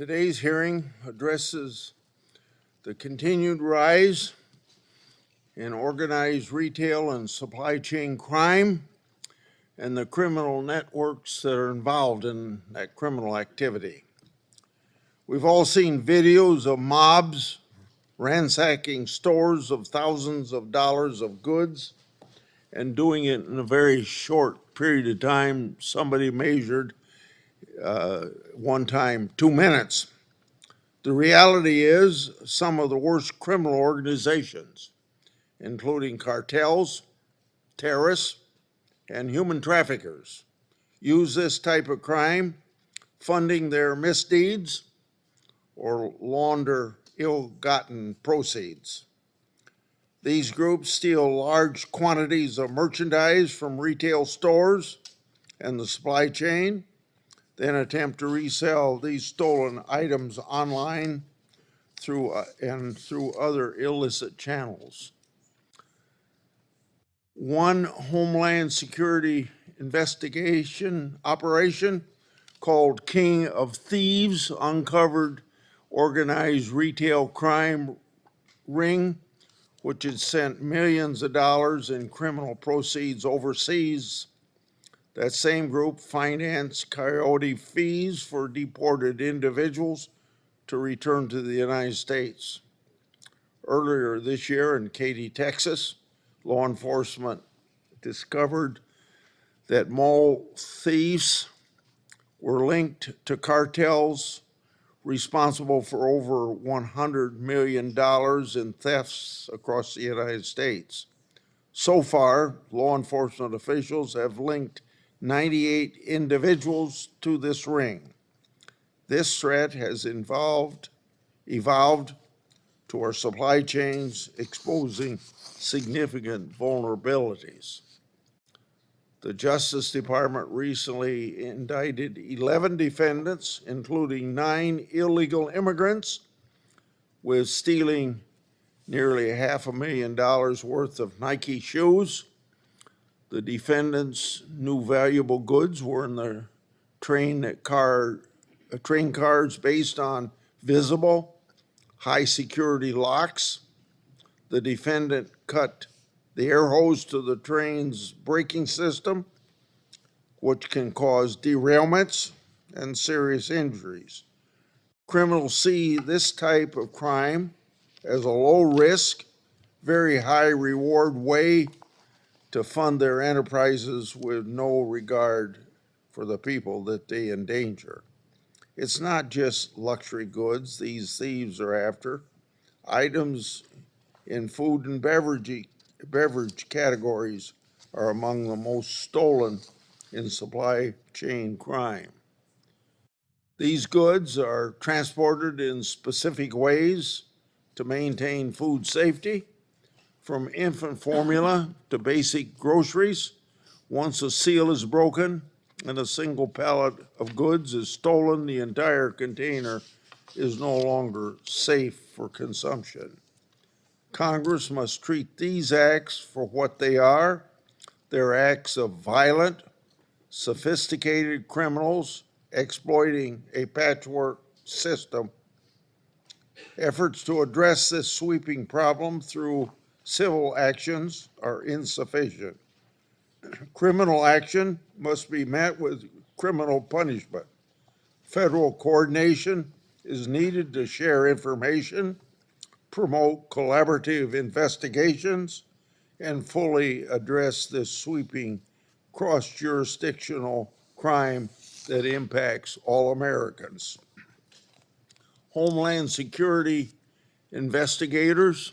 Today's hearing addresses the continued rise in organized retail and supply chain crime and the criminal networks that are involved in that criminal activity. We've all seen videos of mobs ransacking stores of thousands of dollars of goods and doing it in a very short period of time. Somebody measured one time 2 minutes. The reality is some of the worst criminal organizations, including cartels, terrorists, and human traffickers, use this type of crime, funding their misdeeds or launder ill-gotten proceeds. These groups steal large quantities of merchandise from retail stores and the supply chain, then attempt to resell these stolen items online through other illicit channels. One Homeland Security investigation operation called King of Thieves uncovered organized retail crime ring, which had sent millions of dollars in criminal proceeds overseas. That same group financed coyote fees for deported individuals to return to the United States. Earlier this year in Katy, Texas, law enforcement discovered that mall thieves were linked to cartels responsible for over $100 million in thefts across the United States. So far, law enforcement officials have linked 98 individuals to this ring. This threat has evolved to our supply chains, exposing significant vulnerabilities. The Justice Department recently indicted 11 defendants, including 9 illegal immigrants, with stealing nearly $500,000 worth of Nike shoes. The defendants' new valuable goods were in the train cars based on visible, high-security locks. The defendant cut the air hose to the train's braking system, which can cause derailments and serious injuries. Criminals see this type of crime as a low-risk, very high-reward way to fund their enterprises with no regard for the people that they endanger. It's not just luxury goods these thieves are after. Items in food and beverage categories are among the most stolen in supply chain crime. These goods are transported in specific ways to maintain food safety, from infant formula to basic groceries. Once a seal is broken and a single pallet of goods is stolen, the entire container is no longer safe for consumption. Congress must treat these acts for what they are. They're acts of violent, sophisticated criminals exploiting a patchwork system. Efforts to address this sweeping problem through civil actions are insufficient. Criminal action must be met with criminal punishment. Federal coordination is needed to share information, promote collaborative investigations, and fully address this sweeping cross-jurisdictional crime that impacts all Americans. Homeland Security investigators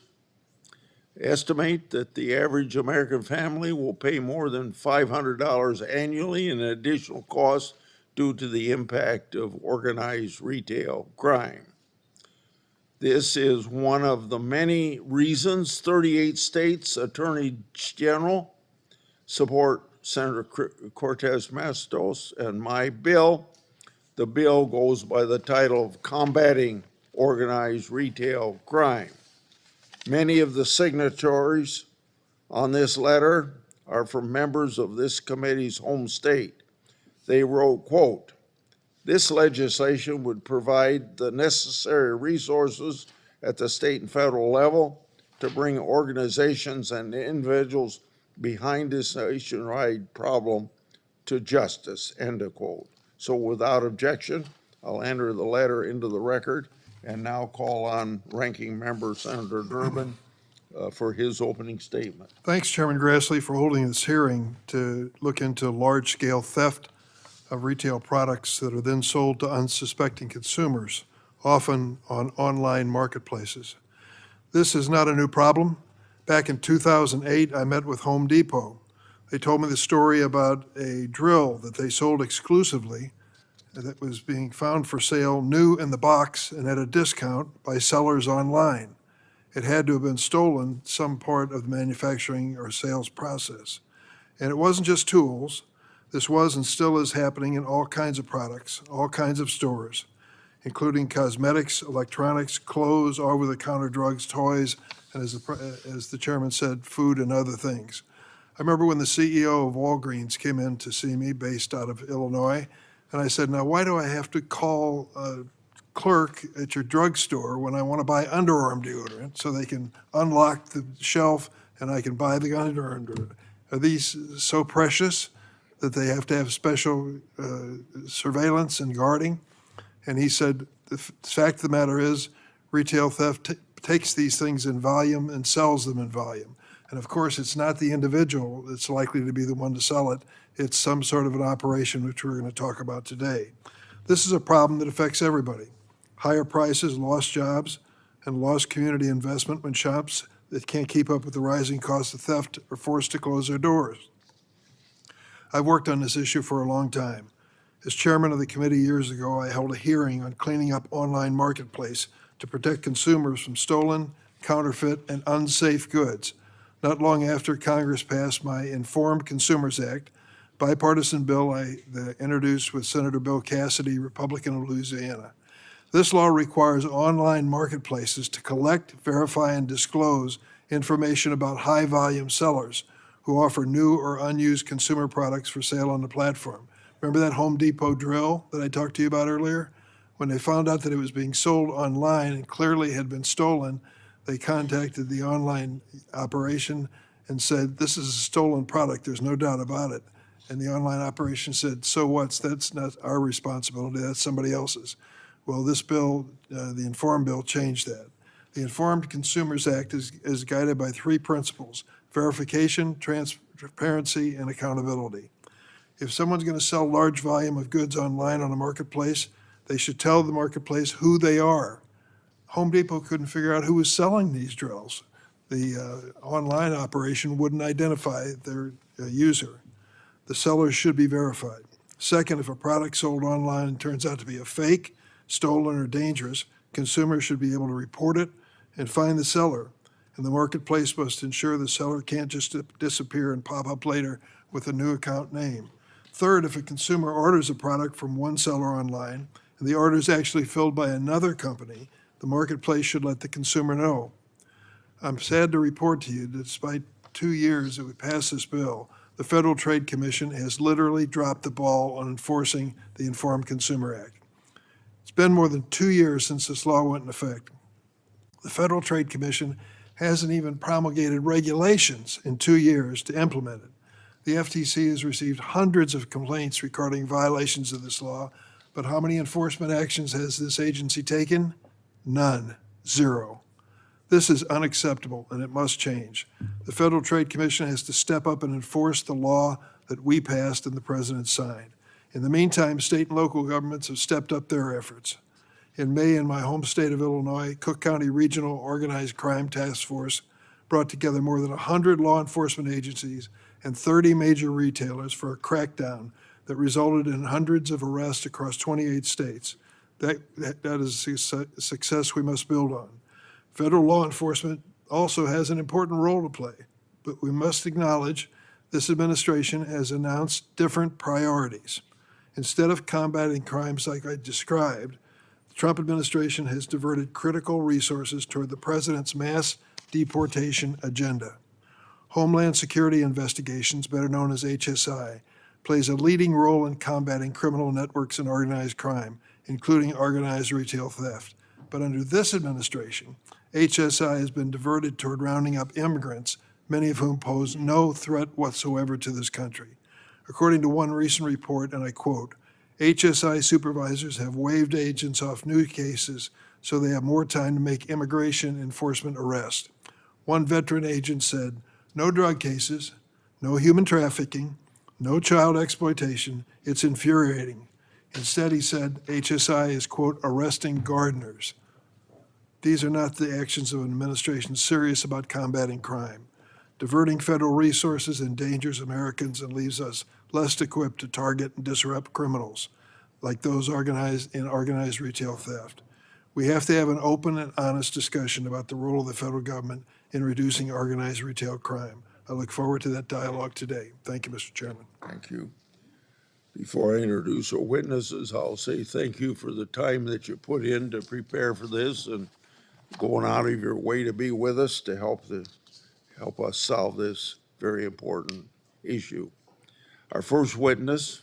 estimate that the average American family will pay more than $500 annually in additional costs due to the impact of organized retail crime. This is one of the many reasons 38 states' attorney general support Senator Cortez Matos and my bill. The bill goes by the title of Combating Organized Retail Crime. Many of the signatories on this letter are from members of this committee's home state. They wrote, quote, This legislation would provide the necessary resources at the state and federal level to bring organizations and individuals behind this nationwide problem to justice, end of quote. So without objection, I'll enter the letter into the record and now call on Ranking Member Senator Durbin for his opening statement. Thanks, Chairman Grassley, for holding this hearing to look into large-scale theft of retail products that are then sold to unsuspecting consumers, often on online marketplaces. This is not a new problem. Back in 2008, I met with Home Depot. They told me the story about a drill that they sold exclusively that was being found for sale new in the box and at a discount by sellers online. It had to have been stolen some part of the manufacturing or sales process. And it wasn't just tools. This was and still is happening in all kinds of products, all kinds of stores, including cosmetics, electronics, clothes, over-the-counter drugs, toys, and as the chairman said, food and other things. I remember when the CEO of Walgreens came in to see me, based out of Illinois, and I said, now why do I have to call a clerk at your drugstore when I want to buy underarm deodorant so they can unlock the shelf and I can buy the underarm deodorant? Are these so precious that they have to have special surveillance and guarding? And he said, the fact of the matter is, retail theft takes these things in volume and sells them in volume. And of course, it's not the individual that's likely to be the one to sell it. It's some sort of an operation, which we're going to talk about today. This is a problem that affects everybody. Higher prices, lost jobs, and lost community investment when shops that can't keep up with the rising cost of theft are forced to close their doors. I've worked on this issue for a long time. As chairman of the committee years ago, I held a hearing on cleaning up online marketplace to protect consumers from stolen, counterfeit, and unsafe goods. Not long after Congress passed my Informed Consumers Act, bipartisan bill I introduced with Senator Bill Cassidy, Republican of Louisiana. This law requires online marketplaces to collect, verify, and disclose information about high-volume sellers who offer new or unused consumer products for sale on the platform. Remember that Home Depot drill that I talked to you about earlier? When they found out that it was being sold online and clearly had been stolen, they contacted the online operation and said, this is a stolen product, there's no doubt about it. And the online operation said, so what? That's not our responsibility, that's somebody else's. Well, this bill, the Informed bill, changed that. The Informed Consumers Act is guided by three principles: verification, transparency, and accountability. If someone's going to sell a large volume of goods online on a marketplace, they should tell the marketplace who they are. Home Depot couldn't figure out who was selling these drills. The online operation wouldn't identify their user. The sellers should be verified. Second, if a product sold online turns out to be a fake, stolen, or dangerous, consumers should be able to report it and find the seller. And the marketplace must ensure the seller can't just disappear and pop up later with a new account name. Third, if a consumer orders a product from one seller online and the order is actually filled by another company, the marketplace should let the consumer know. I'm sad to report to you that despite 2 years that we passed this bill, the Federal Trade Commission has literally dropped the ball on enforcing the Informed Consumer Act. It's been more than 2 years since this law went in effect. The Federal Trade Commission hasn't even promulgated regulations in 2 years to implement it. The FTC has received hundreds of complaints regarding violations of this law, but how many enforcement actions has this agency taken? None. Zero. This is unacceptable, and it must change. The Federal Trade Commission has to step up and enforce the law that we passed and the President signed. In the meantime, state and local governments have stepped up their efforts. In May, in my home state of Illinois, Cook County Regional Organized Crime Task Force brought together more than 100 law enforcement agencies and 30 major retailers for a crackdown that resulted in hundreds of arrests across 28 states. That is a success we must build on. Federal law enforcement also has an important role to play, but we must acknowledge this administration has announced different priorities. Instead of combating crimes like I described, the Trump administration has diverted critical resources toward the president's mass deportation agenda. Homeland Security Investigations, better known as HSI, plays a leading role in combating criminal networks and organized crime, including organized retail theft. But under this administration, HSI has been diverted toward rounding up immigrants, many of whom pose no threat whatsoever to this country. According to one recent report, and I quote, HSI supervisors have waived agents off new cases so they have more time to make immigration enforcement arrests. One veteran agent said, no drug cases, no human trafficking, no child exploitation. It's infuriating. Instead, he said, HSI is, quote, arresting gardeners. These are not the actions of an administration serious about combating crime. Diverting federal resources endangers Americans and leaves us less equipped to target and disrupt criminals, like those organized in organized retail theft. We have to have an open and honest discussion about the role of the federal government in reducing organized retail crime. I look forward to that dialogue today. Thank you, Mr. Chairman. Thank you. Before I introduce our witnesses, I'll say thank you for the time that you put in to prepare for this and going out of your way to be with us to help us solve this very important issue. Our first witness,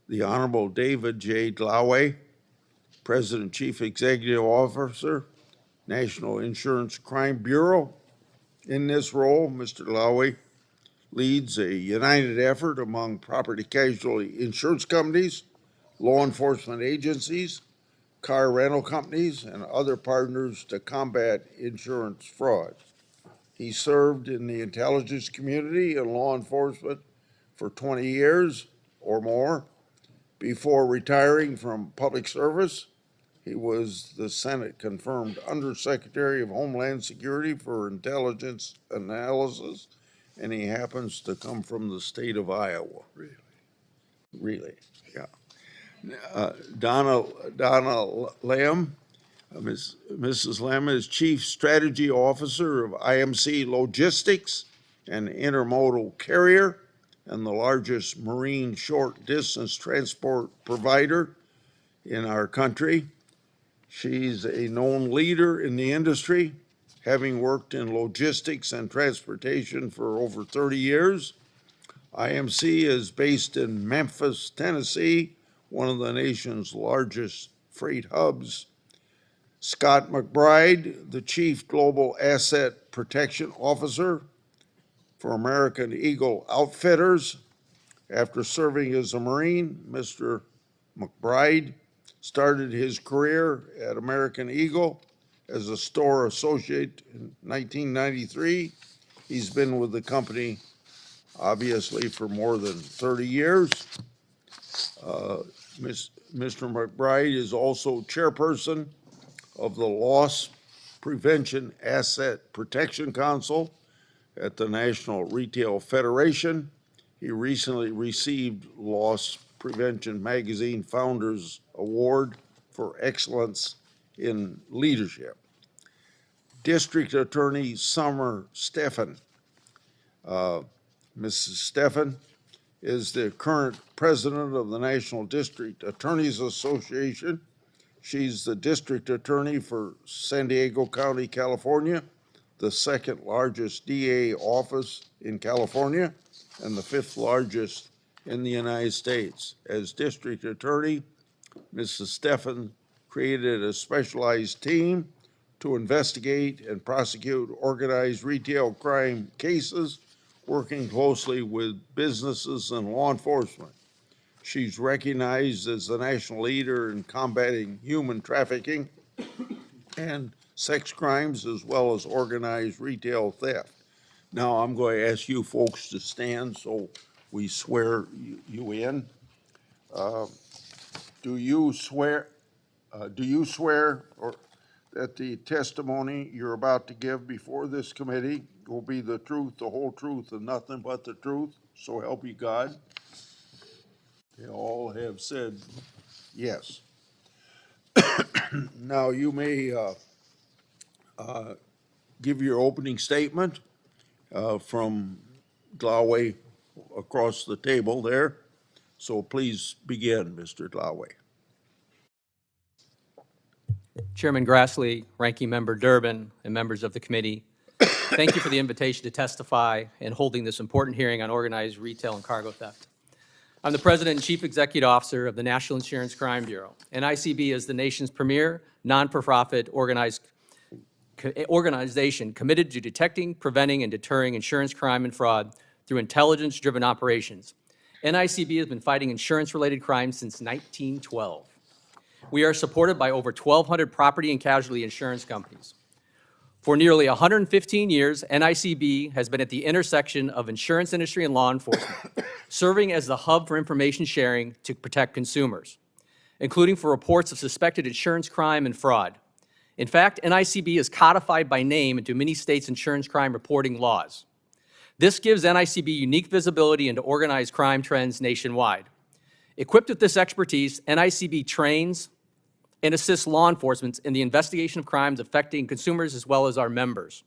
the Honorable David J. Glawe, President, Chief Executive Officer, National Insurance Crime Bureau. In this role, Mr. Glawe leads a united effort among property casualty insurance companies, law enforcement agencies, car rental companies, and other partners to combat insurance fraud. He served in the intelligence community and law enforcement for 20 years or more. Before retiring from public service, he was the Senate-confirmed Undersecretary of Homeland Security for Intelligence Analysis, and he happens to come from the state of Iowa. Really, yeah. Donna Lemm, Mrs. Lemm is Chief Strategy Officer of IMC Logistics, an intermodal carrier and the largest marine short-distance transport provider in our country. She's a known leader in the industry, having worked in logistics and transportation for over 30 years. IMC is based in Memphis, Tennessee, one of the nation's largest freight hubs. Scott McBride, the Chief Global Asset Protection Officer for American Eagle Outfitters. After serving as a Marine, Mr. McBride started his career at American Eagle as a store associate in 1993. He's been with the company, obviously, for more than 30 years. Mr. McBride is also chairperson of the Loss Prevention Asset Protection Council at the National Retail Federation. He recently received Loss Prevention Magazine Founders Award for Excellence in Leadership. District Attorney Summer Stephan. Mrs. Stephan is the current president of the National District Attorneys Association. She's the district attorney for San Diego County, California, the second largest DA office in California, and the fifth largest in the United States. As district attorney, Mrs. Stephan created a specialized team to investigate and prosecute organized retail crime cases, working closely with businesses and law enforcement. She's recognized as the national leader in combating human trafficking and sex crimes, as well as organized retail theft. Now I'm going to ask you folks to stand so we swear you in. Do you swear or that the testimony you're about to give before this committee will be the truth, the whole truth, and nothing but the truth? So help you God. They all have said yes. Now you may give your opening statement from Glawe across the table there. So please begin, Mr. Glawe. Chairman Grassley, Ranking Member Durbin, and members of the committee, thank you for the invitation to testify and holding this important hearing on organized retail and cargo theft. I'm the President and Chief Executive Officer of the National Insurance Crime Bureau. NICB is the nation's premier non-for-profit organization committed to detecting, preventing, and deterring insurance crime and fraud through intelligence-driven operations. NICB has been fighting insurance-related crimes since 1912. We are supported by over 1,200 property and casualty insurance companies. For nearly 115 years, NICB has been at the intersection of insurance industry and law enforcement, serving as the hub for information sharing to protect consumers, including for reports of suspected insurance crime and fraud. In fact, NICB is codified by name into many states' insurance crime reporting laws. This gives NICB unique visibility into organized crime trends nationwide. Equipped with this expertise, NICB trains and assists law enforcement in the investigation of crimes affecting consumers as well as our members.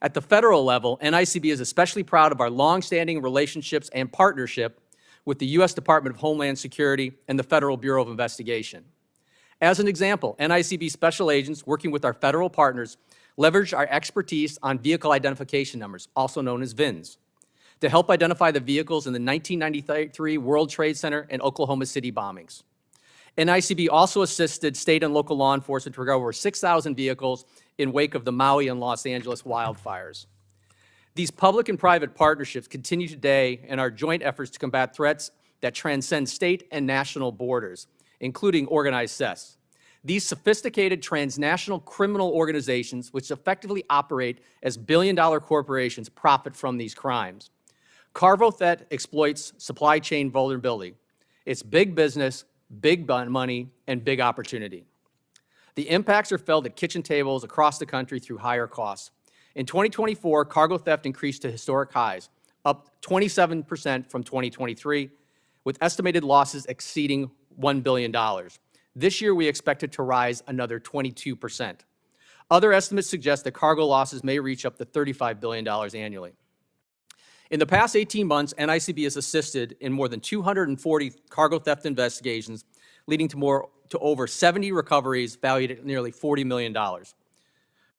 At the federal level, NICB is especially proud of our longstanding relationships and partnership with the U.S. Department of Homeland Security and the Federal Bureau of Investigation. As an example, NICB special agents working with our federal partners leverage our expertise on vehicle identification numbers, also known as VINs, to help identify the vehicles in the 1993 World Trade Center and Oklahoma City bombings. NICB also assisted state and local law enforcement to recover over 6,000 vehicles in wake of the Maui and Los Angeles wildfires. These public and private partnerships continue today in our joint efforts to combat threats that transcend state and national borders, including organized theft. These sophisticated transnational criminal organizations, which effectively operate as billion-dollar corporations, profit from these crimes. Cargo theft exploits supply chain vulnerability. It's big business, big money, and big opportunity. The impacts are felt at kitchen tables across the country through higher costs. In 2024, cargo theft increased to historic highs, up 27% from 2023, with estimated losses exceeding $1 billion. This year, we expect it to rise another 22%. Other estimates suggest that cargo losses may reach up to $35 billion annually. In the past 18 months, NICB has assisted in more than 240 cargo theft investigations, leading to over 70 recoveries valued at nearly $40 million.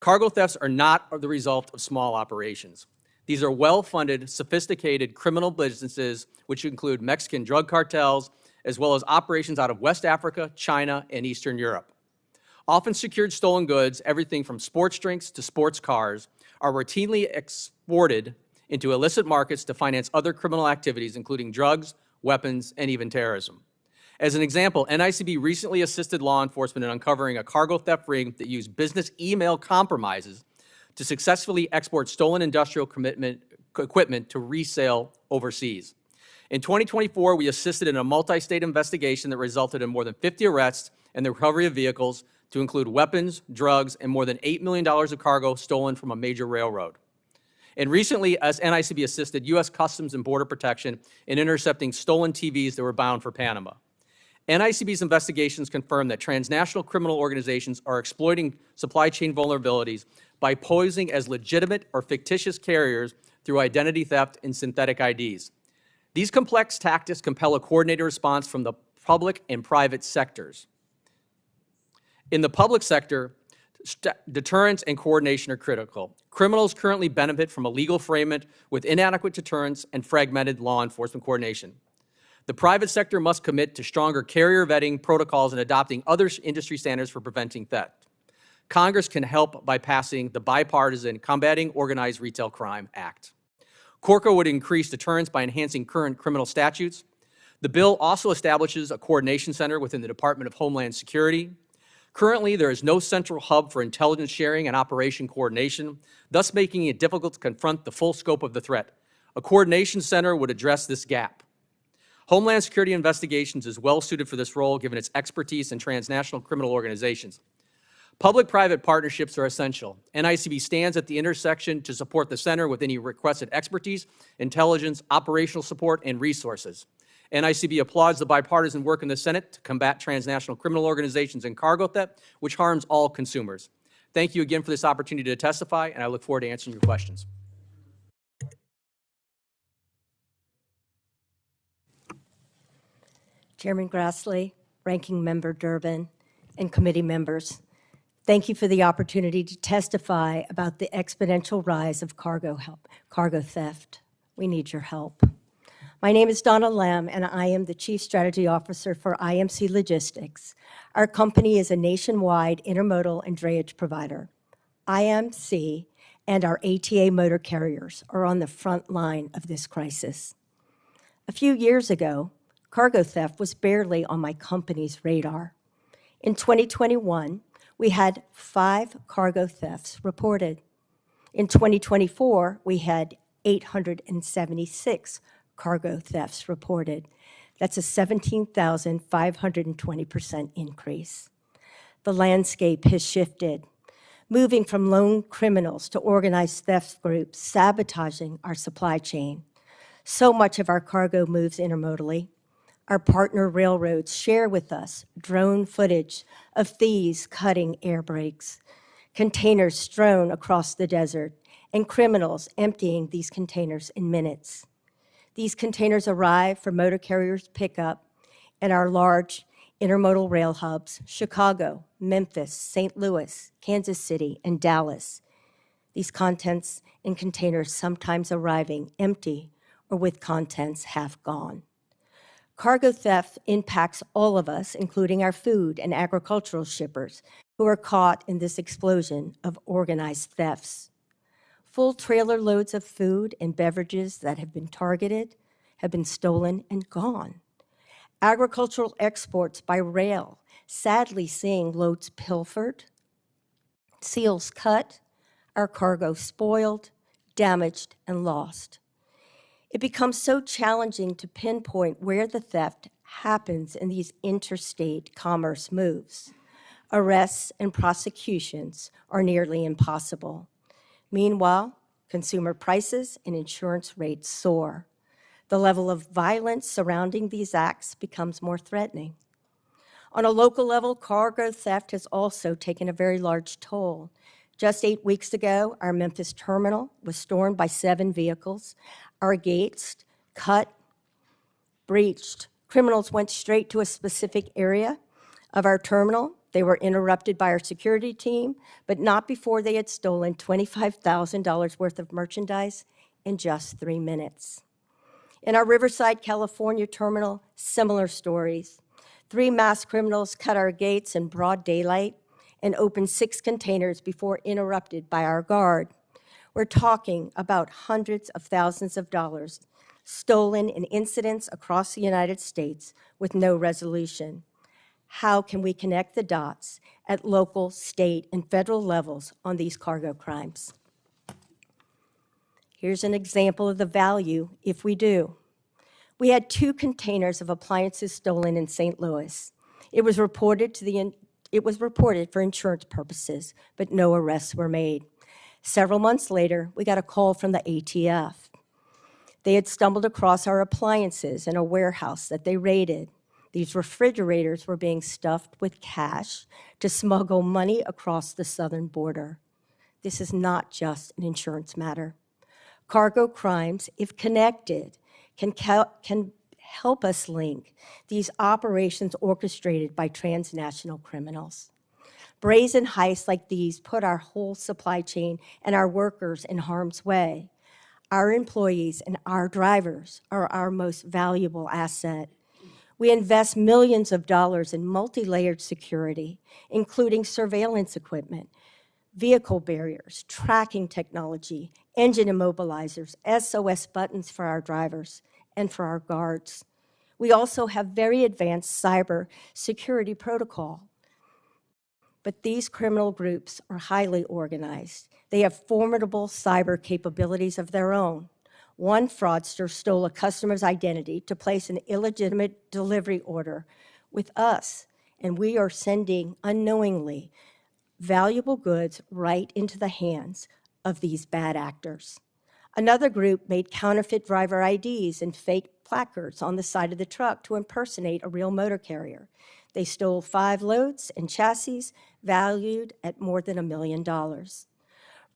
Cargo thefts are not the result of small operations. These are well-funded, sophisticated criminal businesses, which include Mexican drug cartels, as well as operations out of West Africa, China, and Eastern Europe. Often secured stolen goods, everything from sports drinks to sports cars, are routinely exported into illicit markets to finance other criminal activities, including drugs, weapons, and even terrorism. As an example, NICB recently assisted law enforcement in uncovering a cargo theft ring that used business email compromises to successfully export stolen industrial equipment to resale overseas. In 2024, we assisted in a multi-state investigation that resulted in more than 50 arrests and the recovery of vehicles to include weapons, drugs, and more than $8 million of cargo stolen from a major railroad. And recently, as NICB assisted U.S. Customs and Border Protection in intercepting stolen TVs that were bound for Panama. NICB's investigations confirm that transnational criminal organizations are exploiting supply chain vulnerabilities by posing as legitimate or fictitious carriers through identity theft and synthetic IDs. These complex tactics compel a coordinated response from the public and private sectors. In the public sector, deterrence and coordination are critical. Criminals currently benefit from a legal framework with inadequate deterrence and fragmented law enforcement coordination. The private sector must commit to stronger carrier vetting protocols and adopting other industry standards for preventing theft. Congress can help by passing the bipartisan Combating Organized Retail Crime Act. CORCA would increase deterrence by enhancing current criminal statutes. The bill also establishes a coordination center within the Department of Homeland Security. Currently, there is no central hub for intelligence sharing and operation coordination, thus making it difficult to confront the full scope of the threat. A coordination center would address this gap. Homeland Security Investigations is well suited for this role, given its expertise in transnational criminal organizations. Public-private partnerships are essential. NICB stands at the intersection to support the center with any requested expertise, intelligence, operational support, and resources. NICB applauds the bipartisan work in the Senate to combat transnational criminal organizations and cargo theft, which harms all consumers. Thank you again for this opportunity to testify, and I look forward to answering your questions. Chairman Grassley, Ranking Member Durbin, and committee members, thank you for the opportunity to testify about the exponential rise of cargo theft. We need your help. My name is Donna Lemm, and I am the Chief Strategy Officer for IMC Logistics. Our company is a nationwide intermodal and drayage provider. IMC and our ATA motor carriers are on the front line of this crisis. A few years ago, cargo theft was barely on my company's radar. In 2021, we had 5 cargo thefts reported. In 2024, we had 876 cargo thefts reported. That's a 17,520% increase. The landscape has shifted, moving from lone criminals to organized theft groups sabotaging our supply chain. So much of our cargo moves intermodally. Our partner railroads share with us drone footage of thieves cutting air brakes, containers strewn across the desert, and criminals emptying these containers in minutes. These containers arrive for motor carriers pickup at our large intermodal rail hubs, Chicago, Memphis, St. Louis, Kansas City, and Dallas. These contents in containers sometimes arriving empty or with contents half gone. Cargo theft impacts all of us, including our food and agricultural shippers, who are caught in this explosion of organized thefts. Full trailer loads of food and beverages that have been targeted have been stolen and gone. Agricultural exports by rail, sadly seeing loads pilfered, seals cut, our cargo spoiled, damaged, and lost. It becomes so challenging to pinpoint where the theft happens in these interstate commerce moves. Arrests and prosecutions are nearly impossible. Meanwhile, consumer prices and insurance rates soar. The level of violence surrounding these acts becomes more threatening. On a local level, cargo theft has also taken a very large toll. Just 8 weeks ago, our Memphis terminal was stormed by 7 vehicles. Our gates cut, breached. Criminals went straight to a specific area of our terminal. They were interrupted by our security team, but not before they had stolen $25,000 worth of merchandise in just 3 minutes. In our Riverside, California terminal, similar stories. 3 masked criminals cut our gates in broad daylight and opened 6 containers before interrupted by our guard. We're talking about hundreds of thousands of dollars stolen in incidents across the United States with no resolution. How can we connect the dots at local, state, and federal levels on these cargo crimes? Here's an example of the value if we do. We had 2 containers of appliances stolen in St. Louis. It was reported for insurance purposes, but no arrests were made. Several months later, we got a call from the ATF. They had stumbled across our appliances in a warehouse that they raided. These refrigerators were being stuffed with cash to smuggle money across the southern border. This is not just an insurance matter. Cargo crimes, if connected, can help us link these operations orchestrated by transnational criminals. Brazen heists like these put our whole supply chain and our workers in harm's way. Our employees and our drivers are our most valuable asset. We invest millions of dollars in multi-layered security, including surveillance equipment, vehicle barriers, tracking technology, engine immobilizers, SOS buttons for our drivers and for our guards. We also have very advanced cyber security protocol. But these criminal groups are highly organized. They have formidable cyber capabilities of their own. One fraudster stole a customer's identity to place an illegitimate delivery order with us, and we are sending unknowingly valuable goods right into the hands of these bad actors. Another group made counterfeit driver IDs and fake placards on the side of the truck to impersonate a real motor carrier. They stole 5 loads and chassis valued at more than $1 million.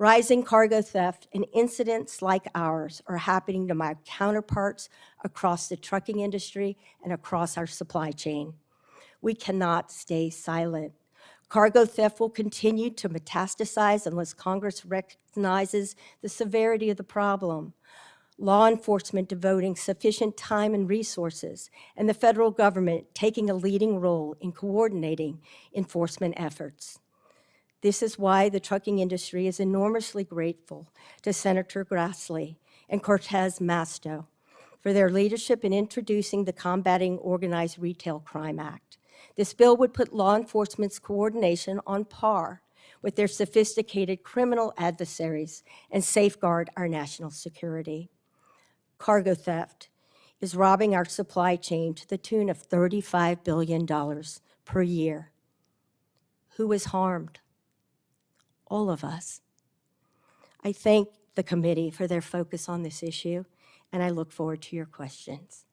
Rising cargo theft and incidents like ours are happening to my counterparts across the trucking industry and across our supply chain. We cannot stay silent. Cargo theft will continue to metastasize unless Congress recognizes the severity of the problem. law enforcement devoting sufficient time and resources, and the federal government taking a leading role in coordinating enforcement efforts. This is why the trucking industry is enormously grateful to Senator Grassley and Cortez Masto for their leadership in introducing the Combating Organized Retail Crime Act. This bill would put law enforcement's coordination on par with their sophisticated criminal adversaries and safeguard our national security. Cargo theft is robbing our supply chain to the tune of $35 billion per year. Who is harmed? All of us. I thank the committee for their focus on this issue, and I look forward to your questions.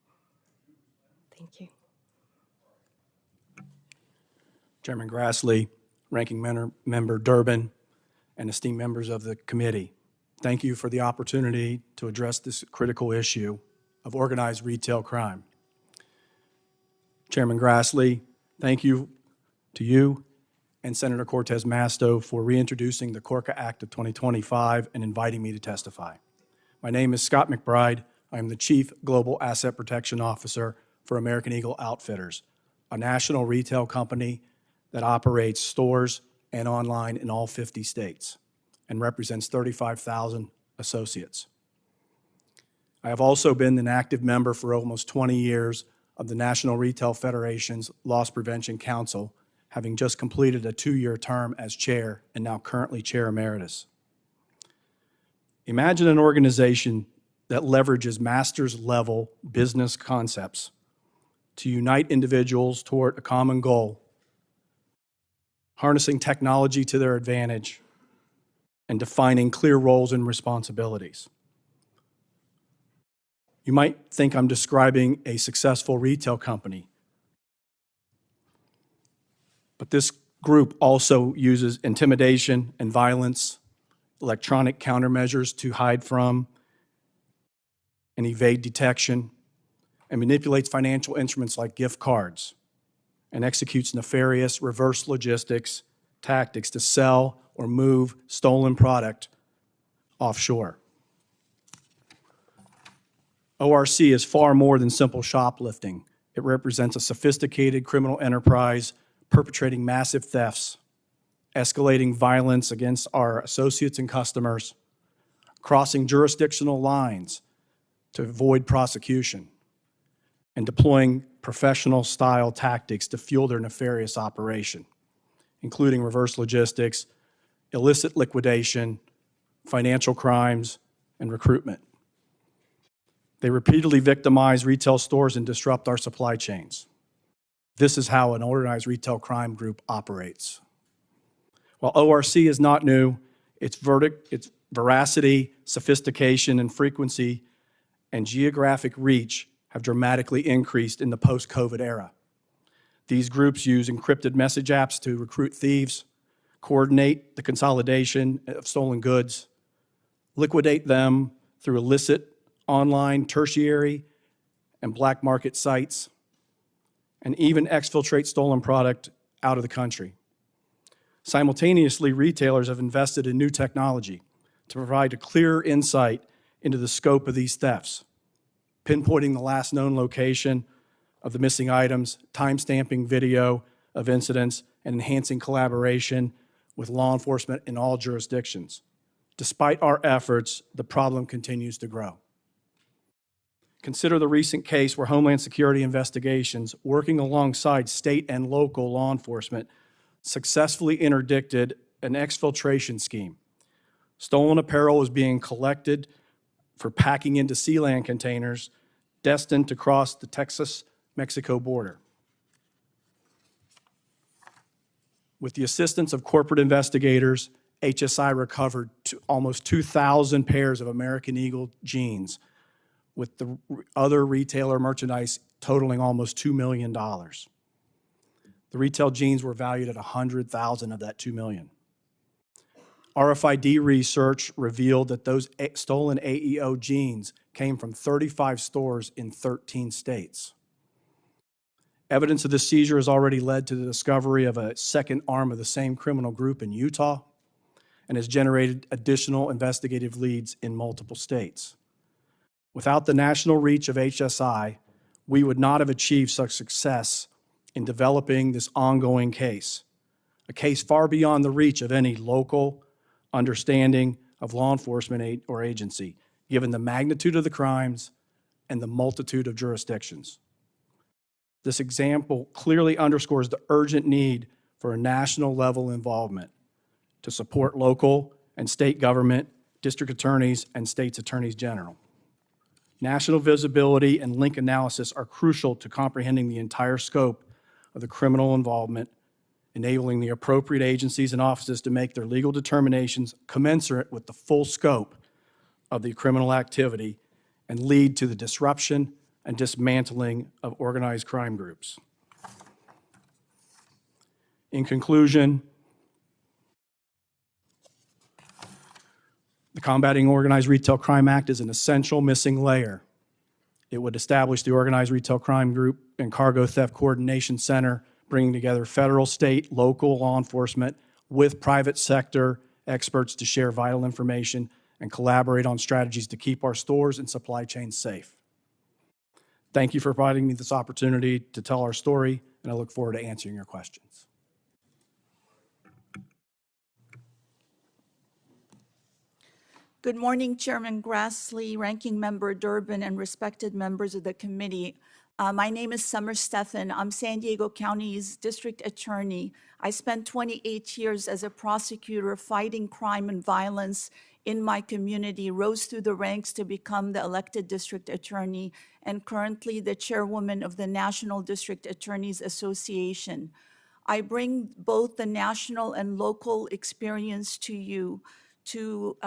Thank you. Chairman Grassley, Ranking Member Durbin, and esteemed members of the committee, thank you for the opportunity to address this critical issue of organized retail crime. Chairman Grassley, thank you to you and Senator Cortez Masto for reintroducing the Corca Act of 2025 and inviting me to testify. My name is Scott McBride. I am the Chief Global Asset Protection Officer for American Eagle Outfitters, a national retail company that operates stores and online in all 50 states and represents 35,000 associates. I have also been an active member for almost 20 years of the National Retail Federation's Loss Prevention Council, having just completed a 2-year term as chair and now currently chair emeritus. Imagine an organization that leverages master's level business concepts to unite individuals toward a common goal, harnessing technology to their advantage, and defining clear roles and responsibilities. You might think I'm describing a successful retail company, but this group also uses intimidation and violence, electronic countermeasures to hide from and evade detection, and manipulates financial instruments like gift cards, and executes nefarious reverse logistics tactics to sell or move stolen product offshore. ORC is far more than simple shoplifting. It represents a sophisticated criminal enterprise perpetrating massive thefts, escalating violence against our associates and customers, crossing jurisdictional lines to avoid prosecution, and deploying professional-style tactics to fuel their nefarious operation, including reverse logistics, illicit liquidation, financial crimes, and recruitment. They repeatedly victimize retail stores and disrupt our supply chains. This is how an organized retail crime group operates. While ORC is not new, its veracity, sophistication, and frequency and geographic reach have dramatically increased in the post-COVID era. These groups use encrypted message apps to recruit thieves, coordinate the consolidation of stolen goods, liquidate them through illicit online, tertiary, and black market sites, and even exfiltrate stolen product out of the country. Simultaneously, retailers have invested in new technology to provide a clearer insight into the scope of these thefts, pinpointing the last known location of the missing items, time-stamping video of incidents, and enhancing collaboration with law enforcement in all jurisdictions. Despite our efforts, the problem continues to grow. Consider the recent case where Homeland Security investigations, working alongside state and local law enforcement, successfully interdicted an exfiltration scheme. Stolen apparel was being collected for packing into Sealand containers destined to cross the Texas-Mexico border. With the assistance of corporate investigators, HSI recovered almost 2,000 pairs of American Eagle jeans, with the other retailer merchandise totaling almost $2 million. The retail jeans were valued at $100,000 of that $2 million. RFID research revealed that those stolen AEO jeans came from 35 stores in 13 states. Evidence of this seizure has already led to the discovery of a second arm of the same criminal group in Utah and has generated additional investigative leads in multiple states. Without the national reach of HSI, we would not have achieved such success in developing this ongoing case, a case far beyond the reach of any local understanding of law enforcement or agency, given the magnitude of the crimes and the multitude of jurisdictions. This example clearly underscores the urgent need for a national level involvement to support local and state government, district attorneys, and states attorneys general. National visibility and link analysis are crucial to comprehending the entire scope of the criminal involvement, enabling the appropriate agencies and offices to make their legal determinations commensurate with the full scope of the criminal activity and lead to the disruption and dismantling of organized crime groups. In conclusion, the Combating Organized Retail Crime Act is an essential missing layer. It would establish the Organized Retail Crime Group and Cargo Theft Coordination Center, bringing together federal, state, local law enforcement with private sector experts to share vital information and collaborate on strategies to keep our stores and supply chains safe. Thank you for providing me this opportunity to tell our story, and I look forward to answering your questions. Good morning, Chairman Grassley, Ranking Member Durbin, and respected members of the committee. My name is Stephan. I'm San Diego County's district attorney. I spent 28 years as a prosecutor fighting crime and violence in my community, rose through the ranks to become the elected district attorney, and currently the chairwoman of the National District Attorneys Association. I bring both the national and local experience to you to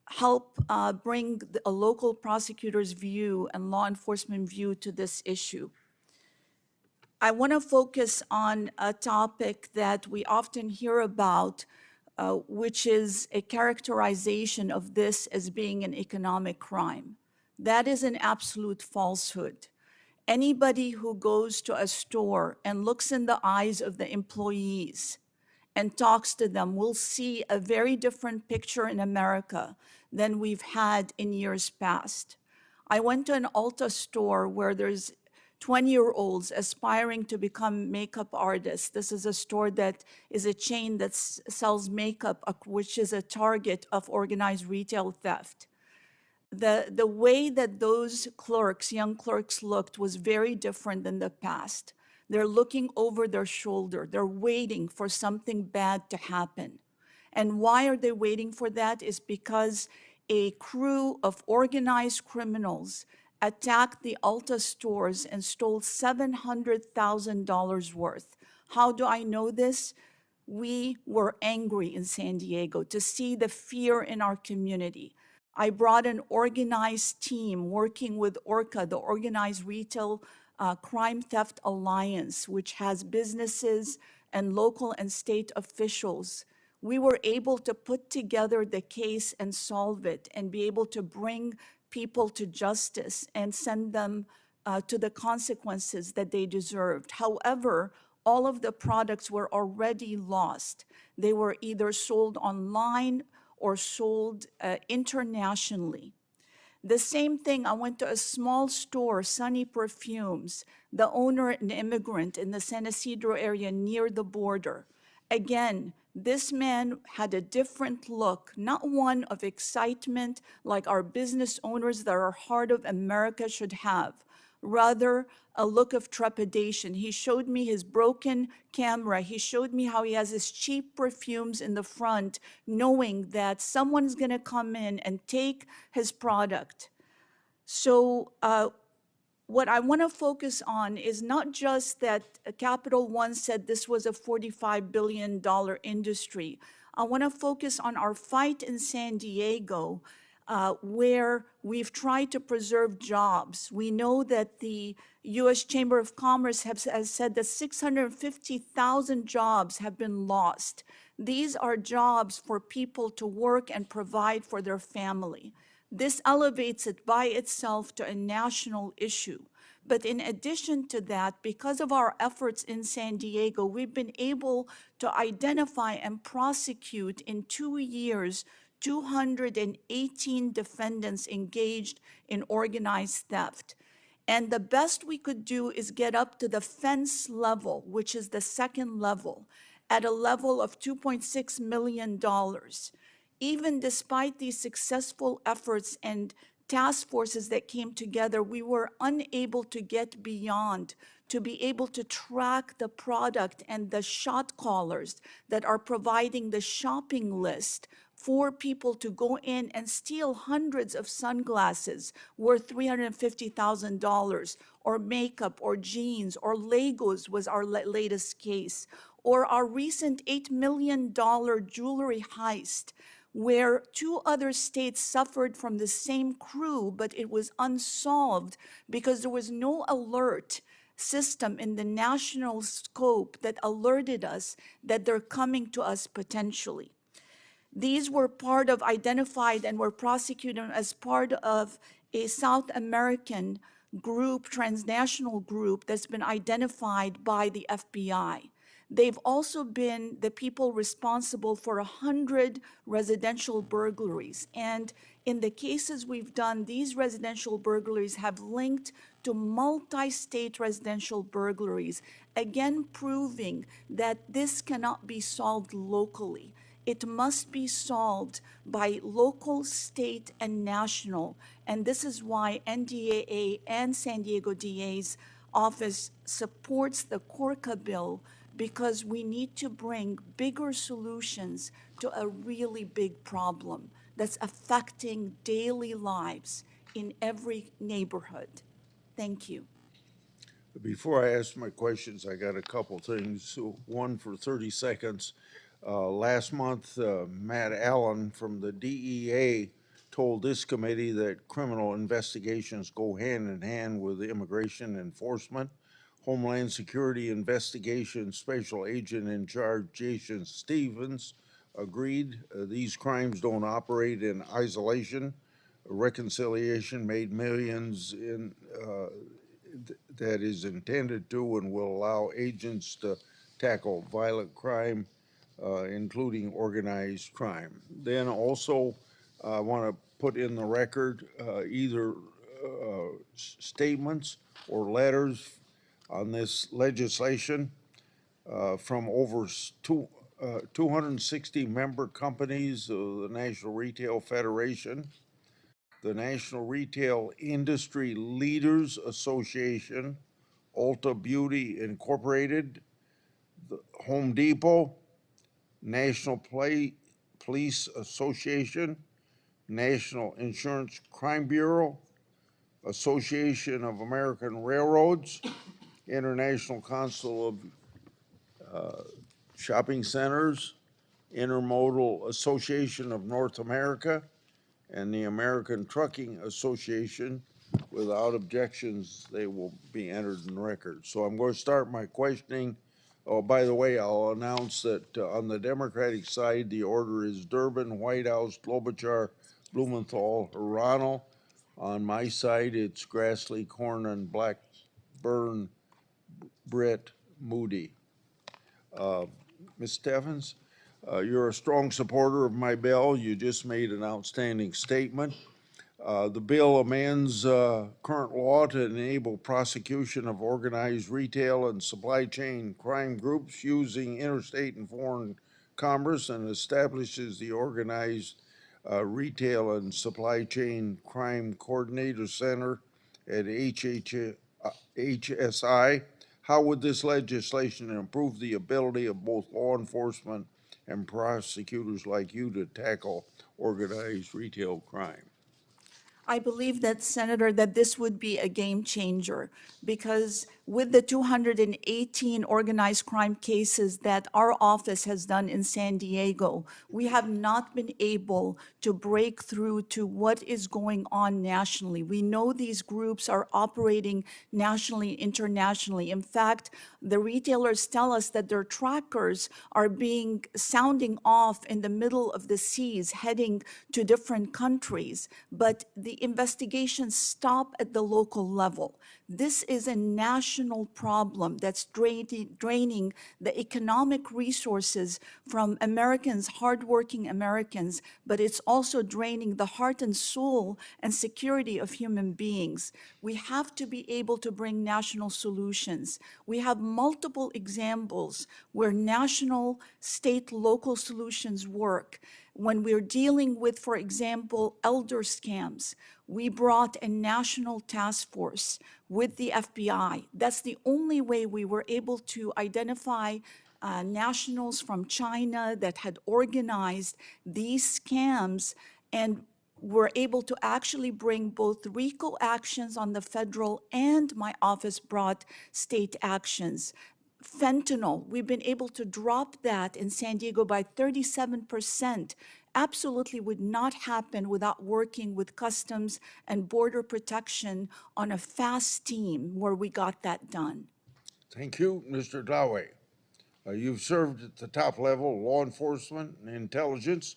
help bring a local prosecutor's view and law enforcement view to this issue. I want to focus on a topic that we often hear about, which is a characterization of this as being an economic crime. That is an absolute falsehood. Anybody who goes to a store and looks in the eyes of the employees and talks to them will see a very different picture in America than we've had in years past. I went to an Ulta store where there's 20-year-olds aspiring to become makeup artists. This is a store that is a chain that sells makeup, which is a target of organized retail theft. The way that those clerks, young clerks, looked was very different than the past. They're looking over their shoulder. They're waiting for something bad to happen. And why are they waiting for that? Is because a crew of organized criminals attacked the Ulta stores and stole $700,000 worth. How do I know this? We were angry in San Diego to see the fear in our community. I brought an organized team working with ORCA, the Organized Retail Crime Theft Alliance, which has businesses and local and state officials. We were able to put together the case and solve it and be able to bring people to justice and send them to the consequences that they deserved. However, all of the products were already lost. They were either sold online or sold internationally. The same thing, I went to a small store, Sunny Perfumes, the owner an immigrant in the San Isidro area near the border. Again, this man had a different look, not one of excitement like our business owners that are heart of America should have, rather a look of trepidation. He showed me his broken camera. He showed me how he has his cheap perfumes in the front, knowing that someone's gonna come in and take his product. So what I wanna focus on is not just that Capital One said this was a $45 billion industry. I wanna focus on our fight in San Diego, where we've tried to preserve jobs. We know that the U.S. Chamber of Commerce has said that 650,000 jobs have been lost. These are jobs for people to work and provide for their family. This elevates it by itself to a national issue. But in addition to that, because of our efforts in San Diego, we've been able to identify and prosecute in 2 years 218 defendants engaged in organized theft. And the best we could do is get up to the fence level, which is the second level, at a level of $2.6 million. Even despite these successful efforts and task forces that came together, we were unable to get beyond, to be able to track the product and the shot callers that are providing the shopping list for people to go in and steal hundreds of sunglasses worth $350,000, or makeup, or jeans, or Legos was our latest case, or our recent $8 million jewelry heist, where 2 other states suffered from the same crew, but it was unsolved because there was no alert system in the national scope that alerted us that they're coming to us potentially. These were part of identified and were prosecuted as part of a South American group, transnational group that's been identified by the FBI. They've also been the people responsible for 100 residential burglaries. And in the cases we've done, these residential burglaries have linked to multi-state residential burglaries, again proving that this cannot be solved locally. It must be solved by local, state, and national. And this is why NDAA and San Diego DA's office supports the Corca bill, because we need to bring bigger solutions to a really big problem that's affecting daily lives in every neighborhood. Thank you. Before I ask my questions, I got a couple things. One for 30 seconds. Last month, Matt Allen from the DEA told this committee that criminal investigations go hand in hand with immigration enforcement. Homeland Security Investigation Special Agent in Charge Jason Stevens agreed these crimes don't operate in isolation. Reconciliation made millions in that is intended to and will allow agents to tackle violent crime, including organized crime. Then also, I want to put in the record either statements or letters on this legislation from over 260 member companies of the National Retail Federation, the National Retail Industry Leaders Association, Ulta Beauty Incorporated, the Home Depot, National Police Association, National Insurance Crime Bureau, Association of American Railroads, International Council of Shopping Centers, Intermodal Association of North America, and the American Trucking Association. Without objections, they will be entered in record. So I'm going to start my questioning. Oh, by the way, I'll announce that on the Democratic side, the order is Durbin, White House, Klobuchar, Blumenthal, Hirano. On my side, it's Grassley, Cornyn, Blackburn, Britt, Moody. Ms. Steffens, you're a strong supporter of my bill. You just made an outstanding statement. The bill amends current law to enable prosecution of organized retail and supply chain crime groups using interstate and foreign commerce, and establishes the Organized Retail and Supply Chain Crime Coordinator Center at HSI. How would this legislation improve the ability of both law enforcement and prosecutors like you to tackle organized retail crime? I believe that, Senator, that this would be a game changer, because with the 218 organized crime cases that our office has done in San Diego, we have not been able to break through to what is going on nationally. We know these groups are operating nationally, internationally. In fact, the retailers tell us that their trackers are sounding off in the middle of the seas, heading to different countries. But the investigations stop at the local level. This is a national problem that's draining the economic resources from Americans, hardworking Americans, but it's also draining the heart and soul and security of human beings. We have to be able to bring national solutions. We have multiple examples where national, state, local solutions work. When we're dealing with, for example, elder scams, we brought a national task force with the FBI. That's the only way we were able to identify nationals from China that had organized these scams, and were able to actually bring both RICO actions on the federal, and my office brought state actions. Fentanyl, we've been able to drop that in San Diego by 37%. Absolutely would not happen without working with Customs and Border Protection on a fast team where we got that done. Thank you, Mr. Glawe. You've served at the top level of law enforcement and intelligence.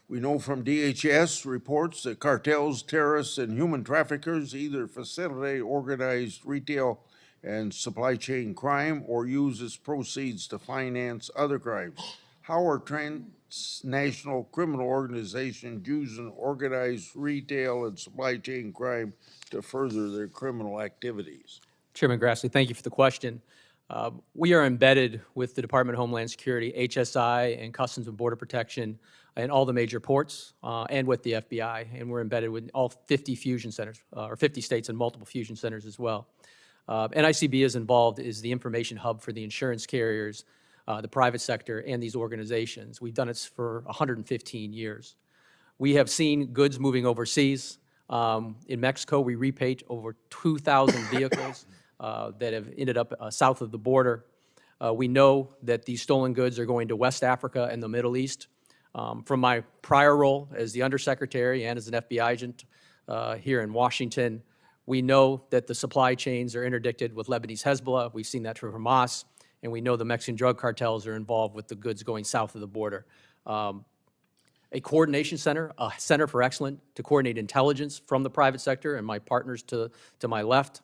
We know from DHS reports that cartels, terrorists, and human traffickers either facilitate organized retail and supply chain crime or use its proceeds to finance other crimes. How are transnational criminal organizations using organized retail and supply chain crime to further their criminal activities? Chairman Grassley, thank you for the question. We are embedded with the Department of Homeland Security, HSI, and Customs and Border Protection in all the major ports and with the FBI, and we're embedded with all 50 fusion centers, or 50 states and multiple fusion centers as well. NICB is involved as the information hub for the insurance carriers, the private sector, and these organizations. We've done it for 115 years. We have seen goods moving overseas. In Mexico, we repaid over 2,000 vehicles that have ended up south of the border. We know that these stolen goods are going to West Africa and the Middle East. From my prior role as the undersecretary and as an FBI agent here in Washington, we know that the supply chains are interdicted with Lebanese Hezbollah. We've seen that through Hamas, and we know the Mexican drug cartels are involved with the goods going south of the border. A coordination center, a center for excellence to coordinate intelligence from the private sector and my partners to my left,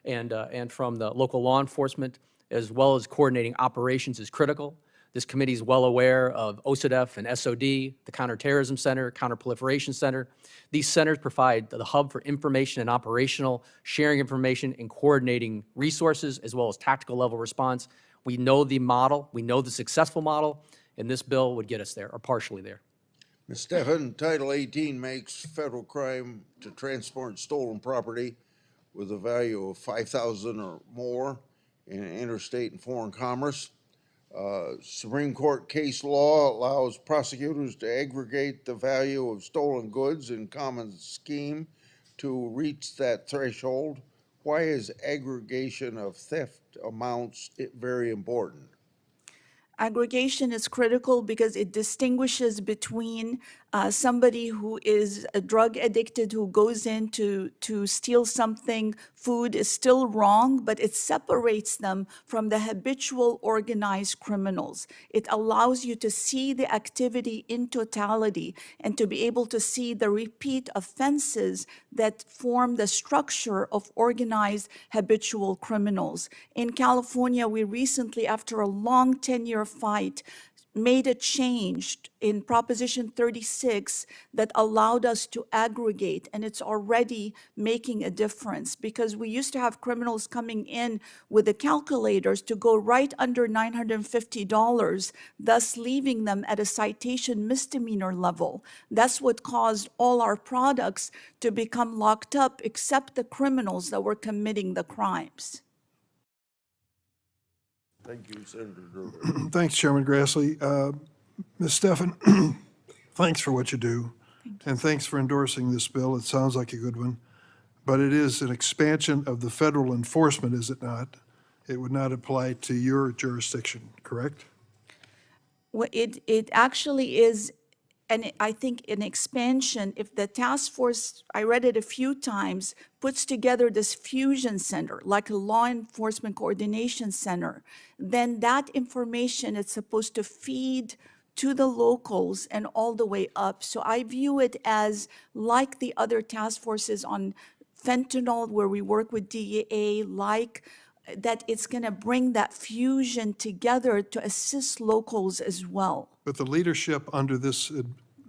and from the local law enforcement, as well as coordinating operations, is critical. This committee is well aware of OCDEF and SOD, the Counterterrorism Center, Counterproliferation Center. These centers provide the hub for information and operational, sharing information and coordinating resources, as well as tactical level response. We know the model, we know the successful model, and this bill would get us there, or partially there. Ms. Stephan, Title 18 makes federal crime to transport stolen property with a value of $5,000 or more in interstate and foreign commerce. Supreme Court case law allows prosecutors to aggregate the value of stolen goods in common scheme to reach that threshold. Why is aggregation of theft amounts very important? Aggregation is critical because it distinguishes between somebody who is a drug addicted who goes in to steal something. Food is still wrong, but it separates them from the habitual organized criminals. It allows you to see the activity in totality and to be able to see the repeat offenses that form the structure of organized habitual criminals. In California, we recently, after a long 10-year fight, made a change in Proposition 36 that allowed us to aggregate, and it's already making a difference, because we used to have criminals coming in with the calculators to go right under $950, thus leaving them at a citation misdemeanor level. That's what caused all our products to become locked up, except the criminals that were committing the crimes. Thank you, Senator Gerber. Thanks, Chairman Grassley. Ms. Stephan, thanks for what you do, and thanks for endorsing this bill. It sounds like a good one, but it is an expansion of the federal enforcement, is it not? It would not apply to your jurisdiction, correct? Well, it actually is, and I think an expansion. If the task force, I read it a few times, puts together this fusion center, like a law enforcement coordination center, then that information is supposed to feed to the locals and all the way up. So I view it as like the other task forces on fentanyl, where we work with DEA, that it's going to bring that fusion together to assist locals as well. But the leadership under this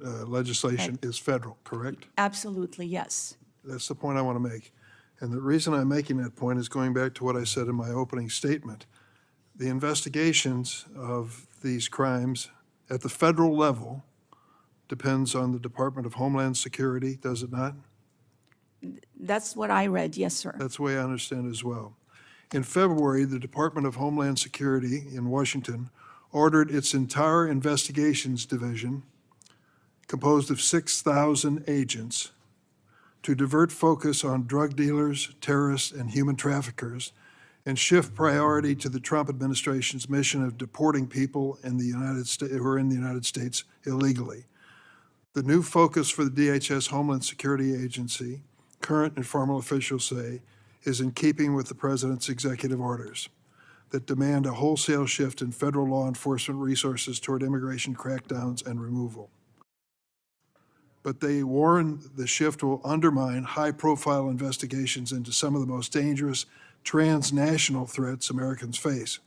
legislation is federal, correct? Absolutely, yes. That's the point I want to make. And the reason I'm making that point is going back to what I said in my opening statement. The investigations of these crimes at the federal level depends on the Department of Homeland Security, does it not? That's what I read, yes, sir. That's the way I understand it as well. In February, the Department of Homeland Security in Washington ordered its entire investigations division, composed of 6,000 agents, to divert focus on drug dealers, terrorists, and human traffickers, and shift priority to the Trump administration's mission of deporting people in the United States who are in the United States illegally. The new focus for the DHS Homeland Security Agency, current and former officials say, is in keeping with the president's executive orders that demand a wholesale shift in federal law enforcement resources toward immigration crackdowns and removal. But they warn the shift will undermine high-profile investigations into some of the most dangerous transnational threats Americans face,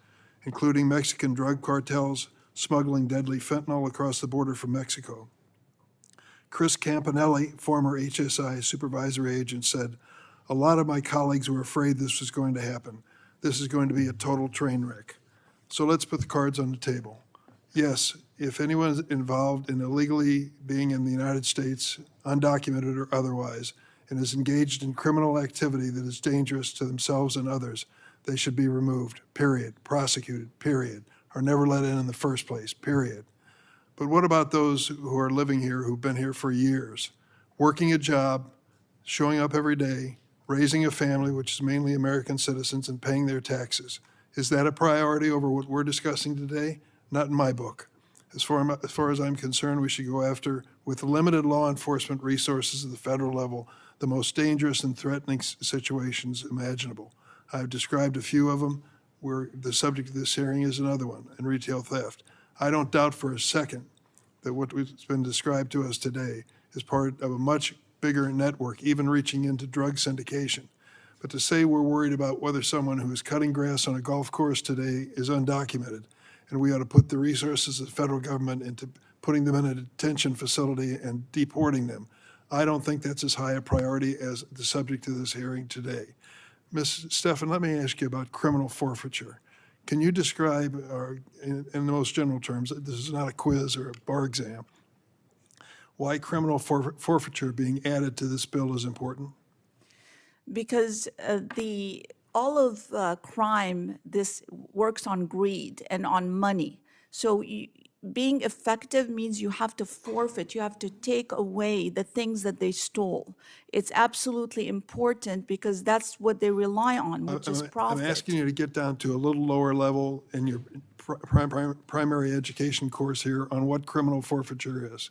including Mexican drug cartels smuggling deadly fentanyl across the border from Mexico. Chris Campanelli, former HSI supervisory agent, said, "A lot of my colleagues were afraid this was going to happen. This is going to be a total train wreck." So let's put the cards on the table. Yes, if anyone is involved in illegally being in the United States, undocumented or otherwise, and is engaged in criminal activity that is dangerous to themselves and others, they should be removed, period, prosecuted, period, or never let in the first place, period. But what about those who are living here, who've been here for years, working a job, showing up every day, raising a family, which is mainly American citizens, and paying their taxes? Is that a priority over what we're discussing today? Not in my book. As far as I'm concerned, we should go after, with limited law enforcement resources at the federal level, the most dangerous and threatening situations imaginable. I've described a few of them, where the subject of this hearing is another one, and retail theft. I don't doubt for a second that what has been described to us today is part of a much bigger network, even reaching into drug syndication. But to say we're worried about whether someone who is cutting grass on a golf course today is undocumented, and we ought to put the resources of the federal government into putting them in a detention facility and deporting them, I don't think that's as high a priority as the subject of this hearing today. Ms. Stephan, let me ask you about criminal forfeiture. Can you describe, in the most general terms, this is not a quiz or a bar exam, why criminal forfeiture being added to this bill is important? Because all of crime, this works on greed and on money. So being effective means you have to forfeit, you have to take away the things that they stole. It's absolutely important because that's what they rely on, which is profit. I'm asking you to get down to a little lower level in your primary education course here on what criminal forfeiture is.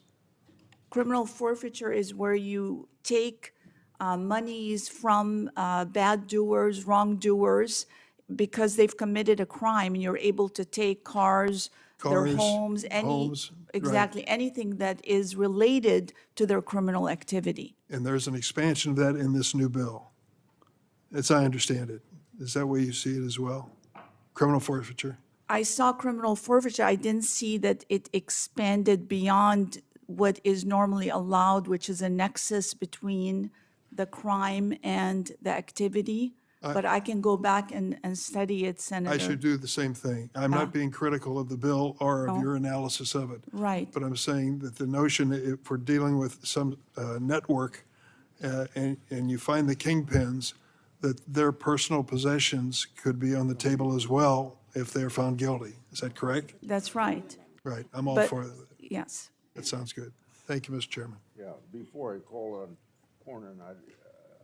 Criminal forfeiture is where you take monies from bad doers, wrongdoers, because they've committed a crime, and you're able to take cars, their homes, right. exactly, anything that is related to their criminal activity. And there's an expansion of that in this new bill, as I understand it. Is that where you see it as well? Criminal forfeiture? I saw criminal forfeiture. I didn't see that it expanded beyond what is normally allowed, which is a nexus between the crime and the activity. But I can go back and study it, Senator. I should do the same thing. I'm not being critical of the bill or of your analysis of it. Right. But I'm saying that the notion, if we're dealing with some network and you find the kingpins, that their personal possessions could be on the table as well if they're found guilty. Is that correct? That's right. Right. I'm all But- for that. Yes. That sounds good. Thank you, Mr. Chairman. Yeah, before I call on Cornyn,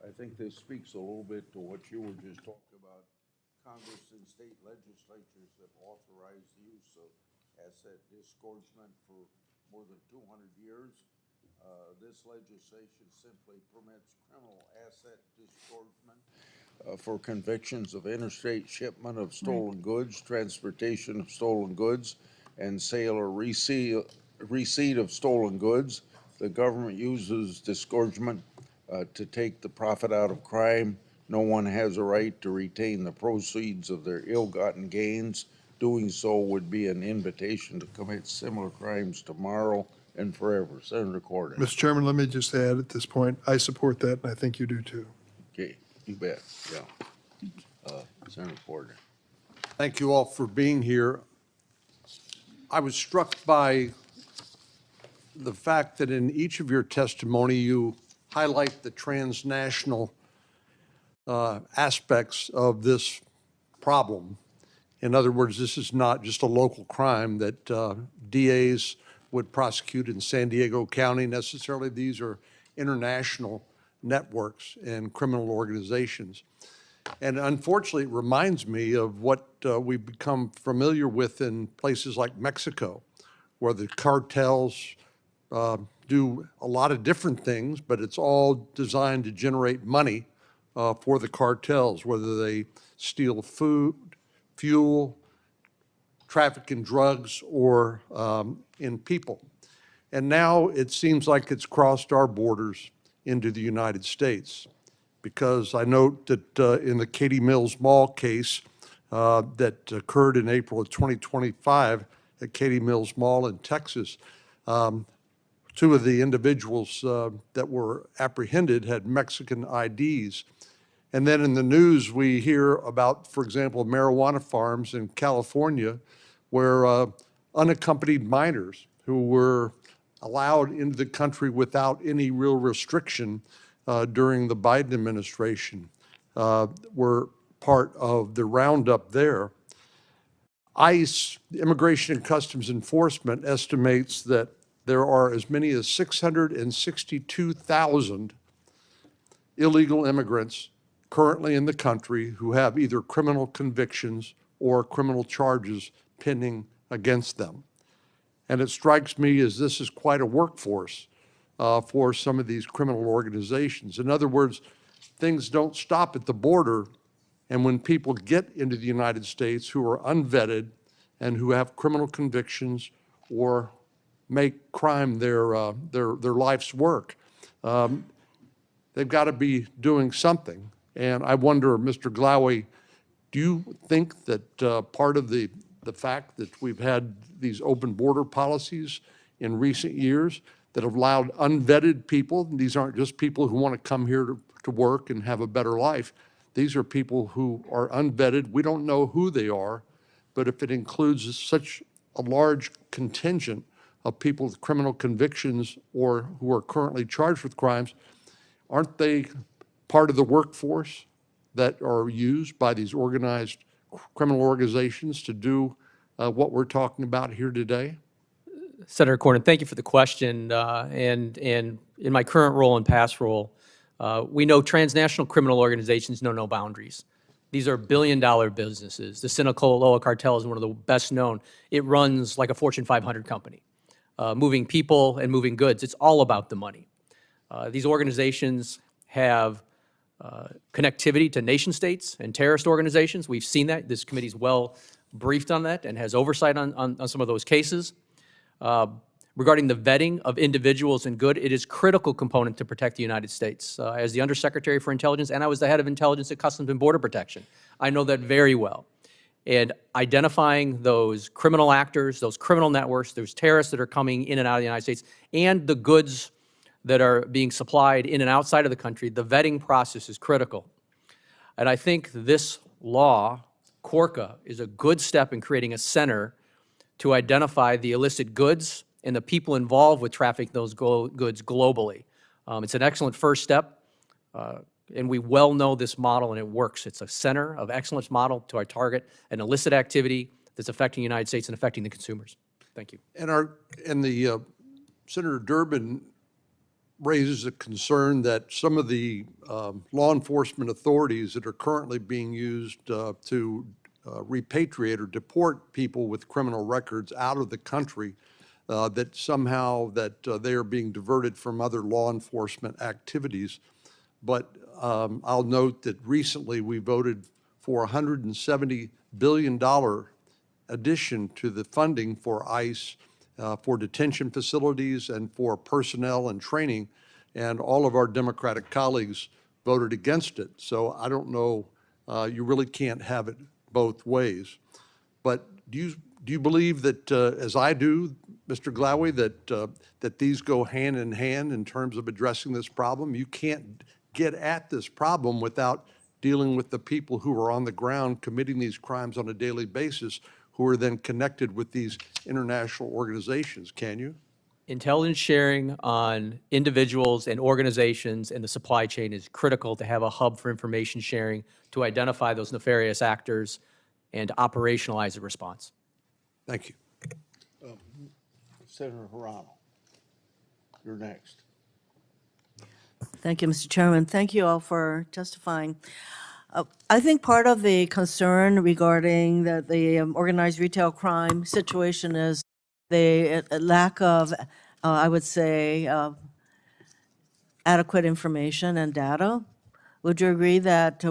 I think this speaks a little bit to what you were just talking about. Congress and state legislatures have authorized the use of asset disgorgement for more than 200 years. This legislation simply permits criminal asset disgorgement for convictions of interstate shipment of stolen goods, transportation of stolen goods, and sale or receipt of stolen goods. The government uses disgorgement to take the profit out of crime. No one has a right to retain the proceeds of their ill-gotten gains. Doing so would be an invitation to commit similar crimes tomorrow and forever. Senator Cordes. Mr. Chairman, let me just add at this point, I support that, and I think you do too. Okay, you bet, yeah. Senator Cordes. Thank you all for being here. I was struck by the fact that in each of your testimony, you highlight the transnational aspects of this problem. In other words, this is not just a local crime that DAs would prosecute in San Diego County necessarily. These are international networks and criminal organizations. And unfortunately, it reminds me of what we've become familiar with in places like Mexico, where the cartels do a lot of different things, but it's all designed to generate money for the cartels, whether they steal food, fuel, traffic in drugs, or in people. And now it seems like it's crossed our borders into the United States, because I note that in the Katy Mills Mall case that occurred in April of 2025 at Katy Mills Mall in Texas, two of the individuals that were apprehended had Mexican IDs. And then in the news, we hear about, for example, marijuana farms in California where unaccompanied minors who were allowed into the country without any real restriction during the Biden administration were part of the roundup there. ICE, Immigration and Customs Enforcement, estimates that there are as many as 662,000 illegal immigrants currently in the country who have either criminal convictions or criminal charges pending against them. And it strikes me as this is quite a workforce for some of these criminal organizations. In other words, things don't stop at the border, and when people get into the United States who are unvetted and who have criminal convictions or make crime their life's work, they've got to be doing something. And I wonder, Mr. Glawe, do you think that part of the fact that we've had these open border policies in recent years that have allowed unvetted people, these aren't just people who want to come here to work and have a better life, these are people who are unvetted, we don't know who they are, but if it includes such a large contingent of people with criminal convictions or who are currently charged with crimes, aren't they part of the workforce that are used by these organized criminal organizations to do what we're talking about here today? Senator Cornyn, thank you for the question. And in my current role and past role, we know transnational criminal organizations know no boundaries. These are billion-dollar businesses. The Sinaloa cartel is one of the best known. It runs like a Fortune 500 company, moving people and moving goods. It's all about the money. These organizations have connectivity to nation states and terrorist organizations. We've seen that. This committee's well briefed on that and has oversight on some of those cases. Regarding the vetting of individuals and good, it is a critical component to protect the United States. As the Undersecretary for Intelligence, and I was the head of Intelligence at Customs and Border Protection, I know that very well. And identifying those criminal actors, those criminal networks, those terrorists that are coming in and out of the United States, and the goods that are being supplied in and outside of the country, the vetting process is critical. And I think this law, CORCA, is a good step in creating a center to identify the illicit goods and the people involved with trafficking those goods globally. It's an excellent first step, and we well know this model, and it works. It's a center of excellence model to our target an illicit activity that's affecting the United States and affecting the consumers. Thank you. And Senator Durbin raises a concern that some of the law enforcement authorities that are currently being used to repatriate or deport people with criminal records out of the country, that somehow they are being diverted from other law enforcement activities. But I'll note that recently we voted for a $170 billion addition to the funding for ICE for detention facilities and for personnel and training and all of our Democratic colleagues voted against it. So I don't know, you really can't have it both ways. But do you believe that, as I do, Mr. Glawe, that these go hand in hand in terms of addressing this problem? You can't get at this problem without dealing with the people who are on the ground committing these crimes on a daily basis, who are then connected with these international organizations, can you? Intelligence sharing on individuals and organizations in the supply chain is critical to have a hub for information sharing to identify those nefarious actors and operationalize a response. Thank you. Senator Hirano, you're next. Thank you, Mr. Chairman. Thank you all for testifying. I think part of the concern regarding the organized retail crime situation is the lack of, I would say, adequate information and data. Would you agree that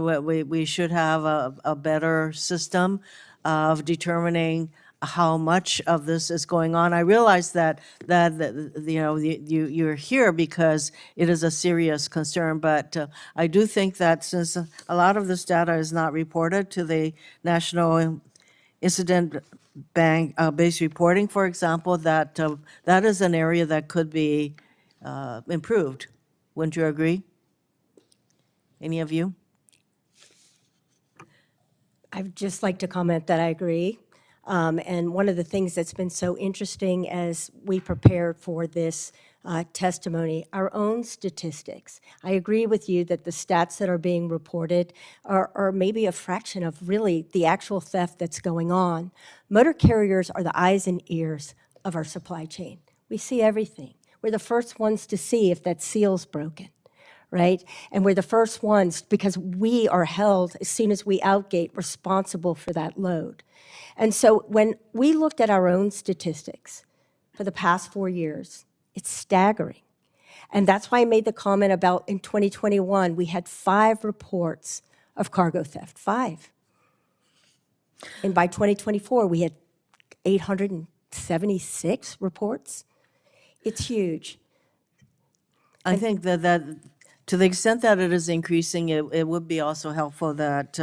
we should have a better system of determining how much of this is going on? I realize that you're here because it is a serious concern, but I do think that since a lot of this data is not reported to the National Incident Bank based reporting, for example, that that is an area that could be improved. Wouldn't you agree? Any of you? I'd just like to comment that I agree. And one of the things that's been so interesting as we prepared for this testimony, our own statistics. I agree with you that the stats that are being reported are maybe a fraction of really the actual theft that's going on. Motor carriers are the eyes and ears of our supply chain. We see everything. We're the first ones to see if that seal's broken, right? And we're the first ones, because we are held, as soon as we outgate, responsible for that load. And so when we looked at our own statistics for the past 4 years, it's staggering. And that's why I made the comment about in 2021, we had 5 reports of cargo theft, 5. And by 2024, we had 876 reports. It's huge. I think that to the extent that it is increasing, it would be also helpful that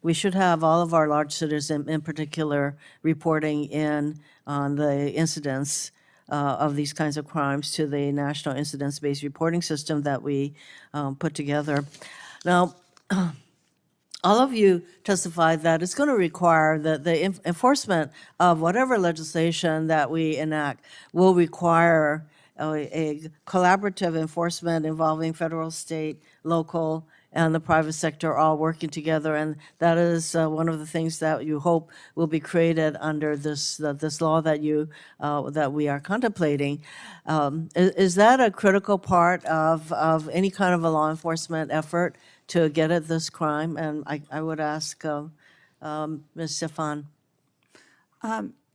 we should have all of our large cities in particular reporting in on the incidents of these kinds of crimes to the National Incidents-Based Reporting System that we put together. Now, all of you testified that it's going to require the enforcement of whatever legislation that we enact will require a collaborative enforcement involving federal, state, local, and the private sector all working together, and that is one of the things that you hope will be created under this law that that we are contemplating. Is that a critical part of any kind of a law enforcement effort to get at this crime? And I would ask Ms. Stephan.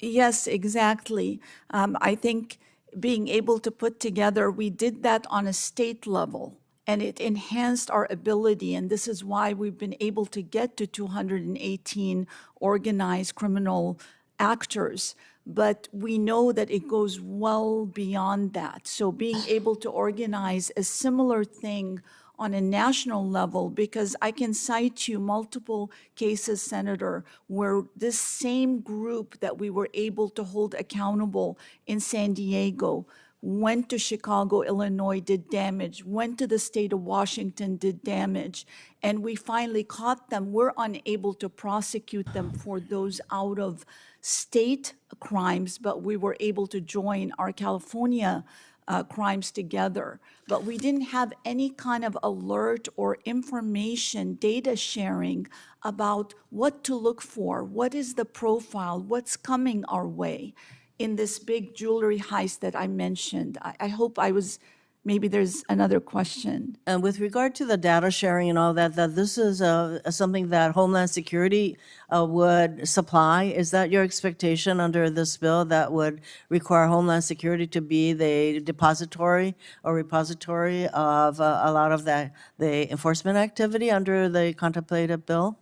Yes, exactly. I think being able to put together, we did that on a state level, and it enhanced our ability, and this is why we've been able to get to 218 organized criminal actors. But we know that it goes well beyond that. So being able to organize a similar thing on a national level, because I can cite you multiple cases, Senator, where this same group that we were able to hold accountable in San Diego went to Chicago, Illinois, did damage, went to the state of Washington, did damage, and we finally caught them. We're unable to prosecute them for those out of state crimes, but we were able to join our California crimes together. But we didn't have any kind of alert or information, data sharing about what to look for, what is the profile, what's coming our way in this big jewelry heist that I mentioned. I hope I was, maybe there's another question. And with regard to the data sharing and all that, that this is something that Homeland Security would supply. Is that your expectation under this bill, that would require Homeland Security to be the depository or repository of a lot of the enforcement activity under the contemplated bill?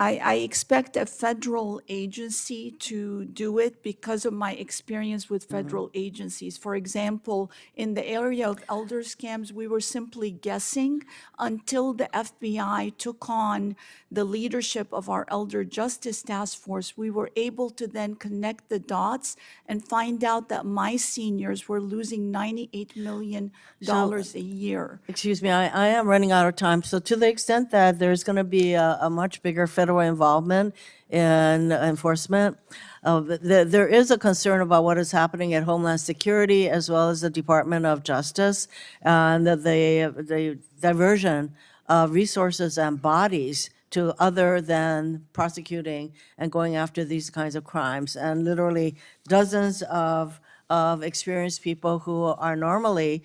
I expect a federal agency to do it because of my experience with federal agencies. For example, in the area of elder scams, we were simply guessing until the FBI took on the leadership of our Elder Justice Task Force. We were able to then connect the dots and find out that my seniors were losing $98 million a year. Excuse me, I am running out of time. So to the extent that there's going to be a much bigger federal involvement in enforcement, there is a concern about what is happening at Homeland Security as well as the Department of Justice, and the diversion of resources and bodies to other than prosecuting and going after these kinds of crimes. And literally dozens of experienced people who are normally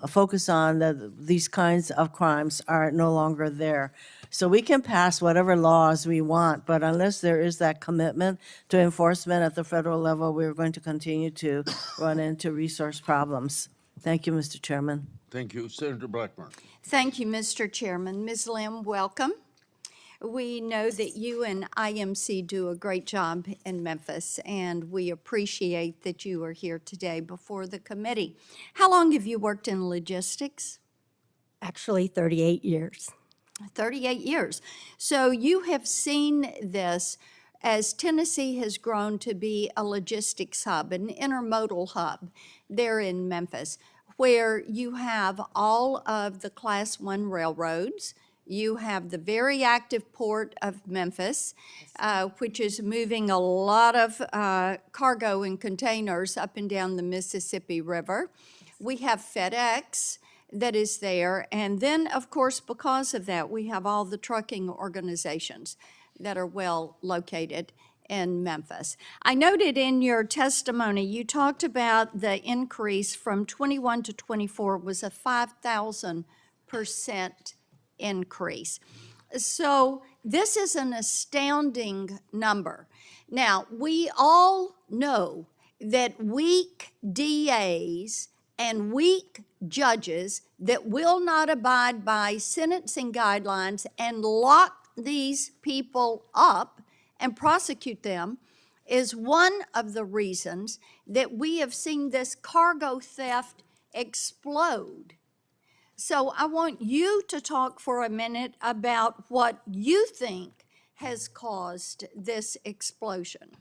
focused on these kinds of crimes are no longer there. So we can pass whatever laws we want, but unless there is that commitment to enforcement at the federal level, we're going to continue to run into resource problems. Thank you, Mr. Chairman. Thank you. Senator Blackburn. Thank you, Mr. Chairman. Ms. Lemm, welcome. We know that you and IMC do a great job in Memphis, and we appreciate that you are here today before the committee. How long have you worked in logistics? Actually, 38 years. 38 years. So you have seen this as Tennessee has grown to be a logistics hub, an intermodal hub there in Memphis, where you have all of the Class I railroads. You have the very active port of Memphis, which is moving a lot of cargo and containers up and down the Mississippi River. We have FedEx that is there. And then, of course, because of that, we have all the trucking organizations that are well located in Memphis. I noted in your testimony, you talked about the increase from 21 to 24 was a 5,000% increase. So this is an astounding number. Now, we all know that weak DAs and weak judges that will not abide by sentencing guidelines and lock these people up and prosecute them is one of the reasons that we have seen this cargo theft explode. So I want you to talk for a minute about what you think has caused this explosion.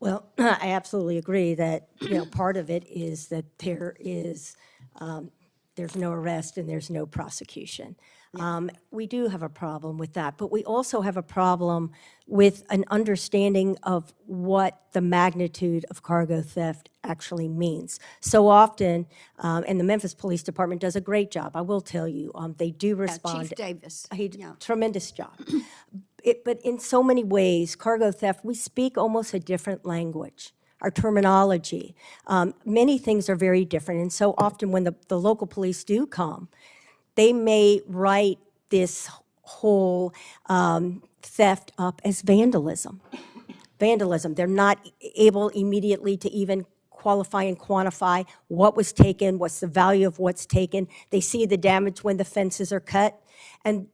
Well, I absolutely agree that, part of it is that there's no arrest and there's no prosecution. We do have a problem with that, but we also have a problem with an understanding of what the magnitude of cargo theft actually means. So often, and the Memphis Police Department does a great job, I will tell you, they do respond. Chief Davis. Tremendous job. But in so many ways, cargo theft, we speak almost a different language. Our terminology, many things are very different. And so often when the local police do come, they may write this whole theft up as vandalism. Vandalism. They're not able immediately to even qualify and quantify what was taken, what's the value of what's taken. They see the damage when the fences are cut, and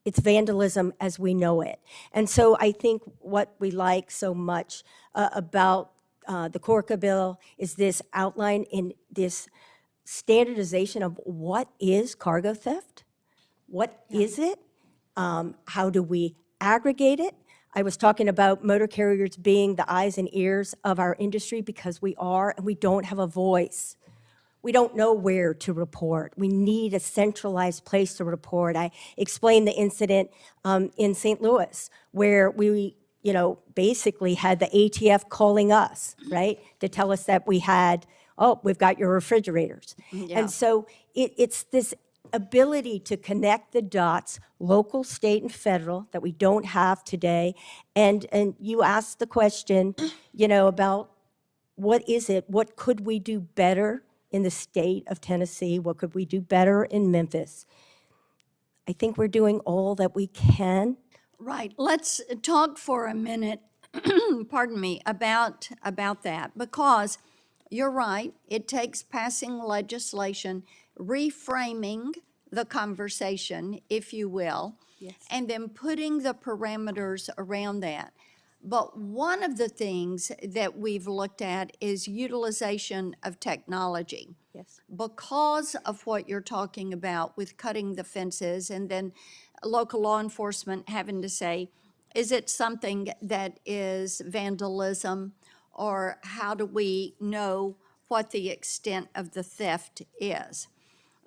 it's vandalism as we know it. And so I think what we like so much about the Corca bill is this outline in this standardization of what is cargo theft, what is it, how do we aggregate it. I was talking about motor carriers being the eyes and ears of our industry because we are, and we don't have a voice. We don't know where to report. We need a centralized place to report. I explained the incident in St. Louis where we basically had the ATF calling us, right, to tell us that we had, we've got your refrigerators. Yeah. And so it's this ability to connect the dots, local, state, and federal, that we don't have today. And you asked the question, about what is it? What could we do better in the state of Tennessee? What could we do better in Memphis? I think we're doing all that we can. Right. Let's talk for a minute, pardon me, about that, because you're right. It takes passing legislation, reframing the conversation, if you will, and then putting the parameters around that. But one of the things that we've looked at is utilization of technology. Yes. Because of what you're talking about with cutting the fences and then local law enforcement having to say, is it something that is vandalism, or how do we know what the extent of the theft is?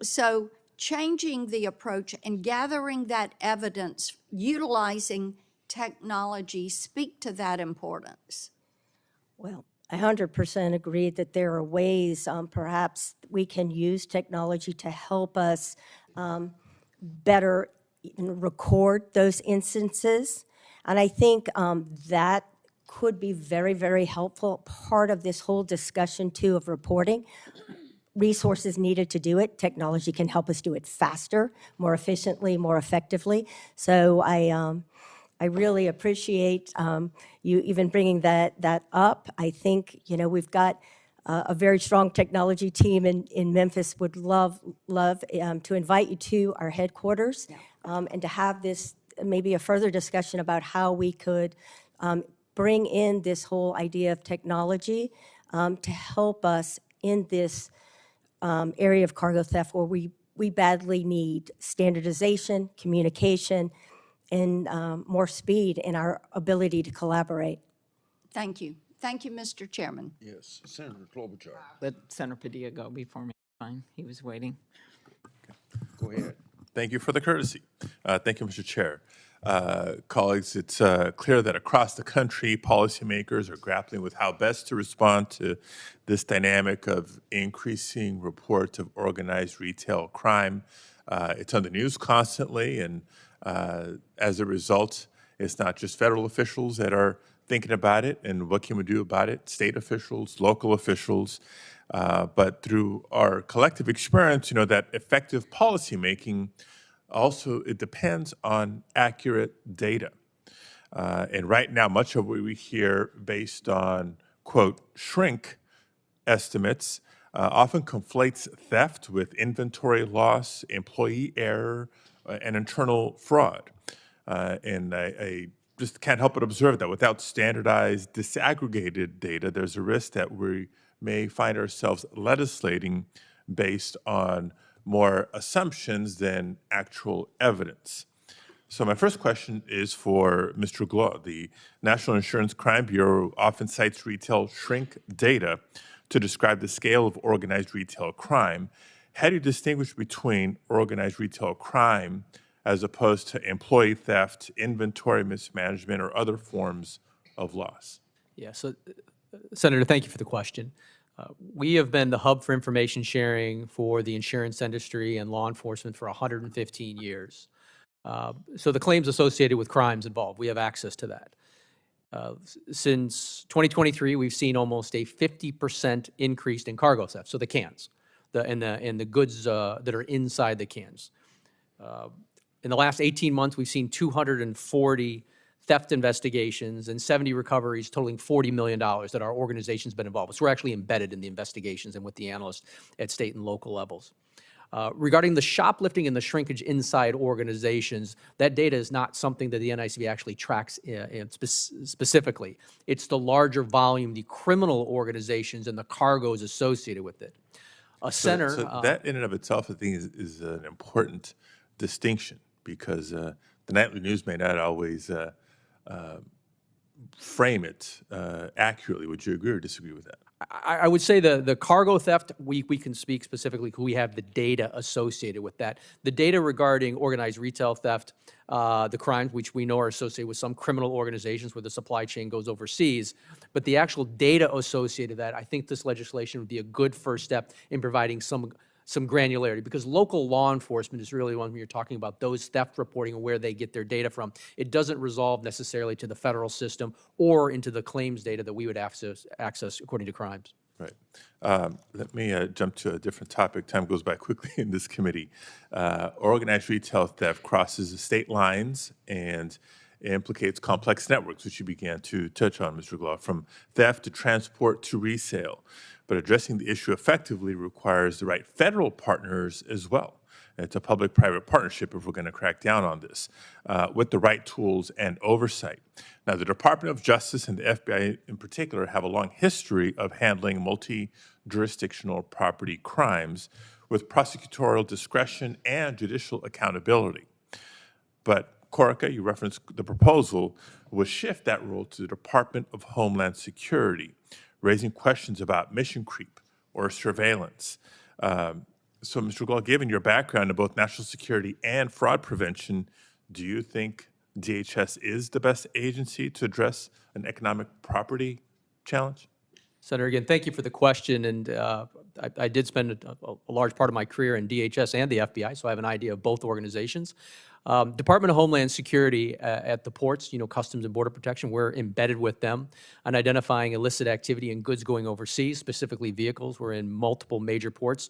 So changing the approach and gathering that evidence, utilizing technology, speak to that importance. Well, I 100% agree that there are ways perhaps we can use technology to help us better record those instances. And I think that could be very, very helpful, part of this whole discussion too of reporting. Resources needed to do it. Technology can help us do it faster, more efficiently, more effectively. So I really appreciate you even bringing that up. I think, we've got a very strong technology team in Memphis. Would love to invite you to our headquarters and to have this, maybe a further discussion about how we could bring in this whole idea of technology to help us in this area of cargo theft where we badly need standardization, communication, and more speed in our ability to collaborate. Thank you. Thank you, Mr. Chairman. Yes, Senator Klobuchar. Let Senator Padilla go before me. Fine, he was waiting. Go ahead. Thank you for the courtesy. Thank you, Mr. Chair. Colleagues, it's clear that across the country, policymakers are grappling with how best to respond to this dynamic of increasing reports of organized retail crime. It's on the news constantly, and as a result, it's not just federal officials that are thinking about it and what can we do about it, state officials, local officials, but through our collective experience, that effective policymaking also, it depends on accurate data. And right now, much of what we hear based on, quote, shrink estimates often conflates theft with inventory loss, employee error, and internal fraud. And I just can't help but observe that without standardized, disaggregated data, there's a risk that we may find ourselves legislating based on more assumptions than actual evidence. So my first question is for Mr. Glawe. The National Insurance Crime Bureau often cites retail shrink data to describe the scale of organized retail crime. How do you distinguish between organized retail crime as opposed to employee theft, inventory mismanagement, or other forms of loss? Yeah, so Senator, thank you for the question. We have been the hub for information sharing for the insurance industry and law enforcement for 115 years. So the claims associated with crimes involved, we have access to that. Since 2023, we've seen almost a 50% increase in cargo theft, so the cans, and the goods that are inside the cans. In the last 18 months, we've seen 240 theft investigations and 70 recoveries totaling $40 million that our organization's been involved with. So we're actually embedded in the investigations and with the analysts at state and local levels. Regarding the shoplifting and the shrinkage inside organizations, that data is not something that the NICB actually tracks specifically. It's the larger volume, the criminal organizations and the cargoes associated with it. So that in and of itself, I think, is an important distinction because the nightly news may not always frame it accurately. Would you agree or disagree with that? I would say the cargo theft, we can speak specifically because we have the data associated with that. The data regarding organized retail theft, the crimes which we know are associated with some criminal organizations where the supply chain goes overseas, but the actual data associated with that, I think this legislation would be a good first step in providing some granularity, because local law enforcement is really when you're talking about those theft reporting and where they get their data from. It doesn't resolve necessarily to the federal system or into the claims data that we would access according to crimes. Right. Let me jump to a different topic. Time goes by quickly in this committee. Organized retail theft crosses the state lines and implicates complex networks, which you began to touch on, Mr. Glawe, from theft to transport to resale. But addressing the issue effectively requires the right federal partners as well. It's a public-private partnership if we're going to crack down on this, with the right tools and oversight. Now, the Department of Justice and the FBI in particular have a long history of handling multi-jurisdictional property crimes with prosecutorial discretion and judicial accountability. But Corica, you referenced the proposal, would shift that role to the Department of Homeland Security, raising questions about mission creep or surveillance. So, Mr. Glawe, given your background in both national security and fraud prevention, do you think DHS is the best agency to address an economic property challenge? Senator, again, thank you for the question. And I did spend a large part of my career in DHS and the FBI, so I have an idea of both organizations. Department of Homeland Security at the ports, Customs and Border Protection, we're embedded with them on identifying illicit activity and goods going overseas, specifically vehicles. We're in multiple major ports.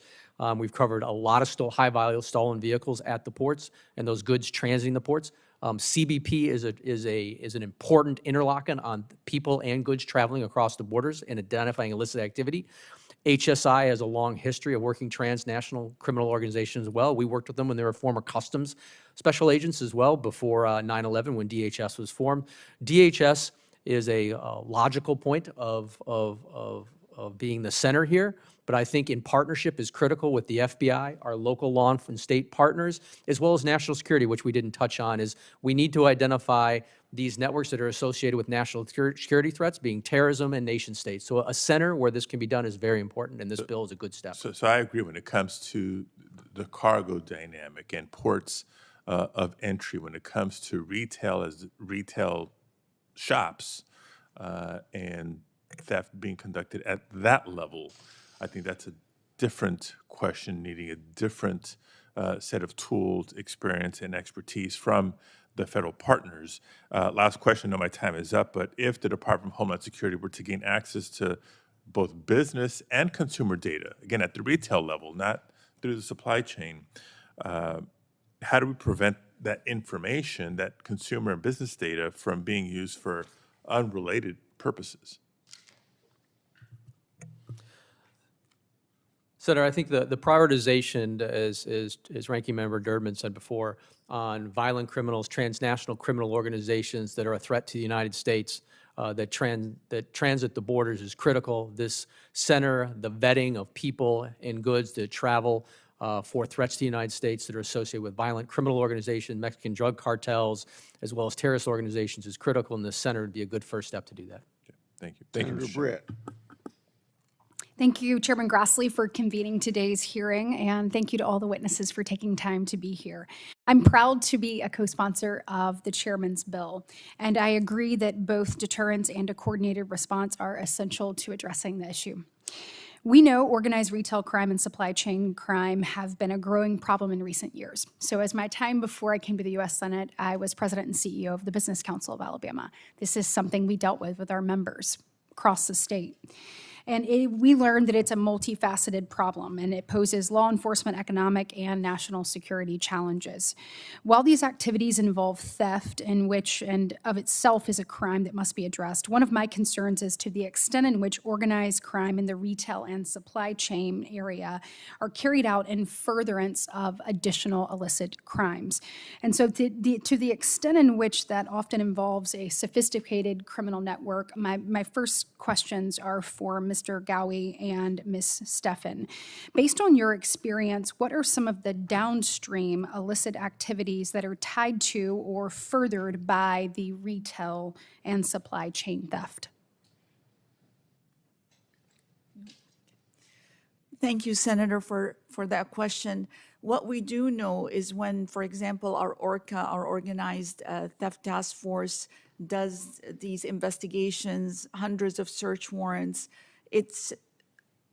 We've covered a lot of high-value stolen vehicles at the ports and those goods transiting the ports. CBP is an important interlockant on people and goods traveling across the borders and identifying illicit activity. HSI has a long history of working transnational criminal organizations as well. We worked with them when they were former customs special agents as well before 9/11 when DHS was formed. DHS is a logical point of being the center here, but I think in partnership is critical with the FBI, our local law and state partners, as well as national security, which we didn't touch on, is we need to identify these networks that are associated with national security threats, being terrorism and nation states. So a center where this can be done is very important, and this bill is a good step. So I agree when it comes to the cargo dynamic and ports of entry, when it comes to retail shops and theft being conducted at that level. I think that's a different question, needing a different set of tools, experience, and expertise from the federal partners. Last question, I know my time is up, but if the Department of Homeland Security were to gain access to both business and consumer data, again, at the retail level, not through the supply chain, how do we prevent that information, that consumer and business data, from being used for unrelated purposes? Senator, I think the prioritization, as Ranking Member Durbin said before, on violent criminals, transnational criminal organizations that are a threat to the United States, that transit the borders is critical. This center, the vetting of people and goods that travel for threats to the United States that are associated with violent criminal organizations, Mexican drug cartels, as well as terrorist organizations is critical, and this center would be a good first step to do that. Okay, thank you. Thank you, Senator Mr. Chair. Britt. Thank you, Chairman Grassley, for convening today's hearing, and thank you to all the witnesses for taking time to be here. I'm proud to be a co-sponsor of the chairman's bill, and I agree that both deterrence and a coordinated response are essential to addressing the issue. We know organized retail crime and supply chain crime have been a growing problem in recent years. So as my time before I came to the U.S. Senate, I was president and CEO of the Business Council of Alabama. This is something we dealt with our members across the state. And we learned that it's a multifaceted problem, and it poses law enforcement, economic, and national security challenges. While these activities involve theft, and of itself is a crime that must be addressed, one of my concerns is to the extent in which organized crime in the retail and supply chain area are carried out in furtherance of additional illicit crimes. And so to the extent in which that often involves a sophisticated criminal network, my first questions are for Mr. Glawe and Ms. Stephan. Based on your experience, what are some of the downstream illicit activities that are tied to or furthered by the retail and supply chain theft? Thank you, Senator, for that question. What we do know is when, for example, our ORCA, our Organized Theft Task Force, does these investigations, hundreds of search warrants, it's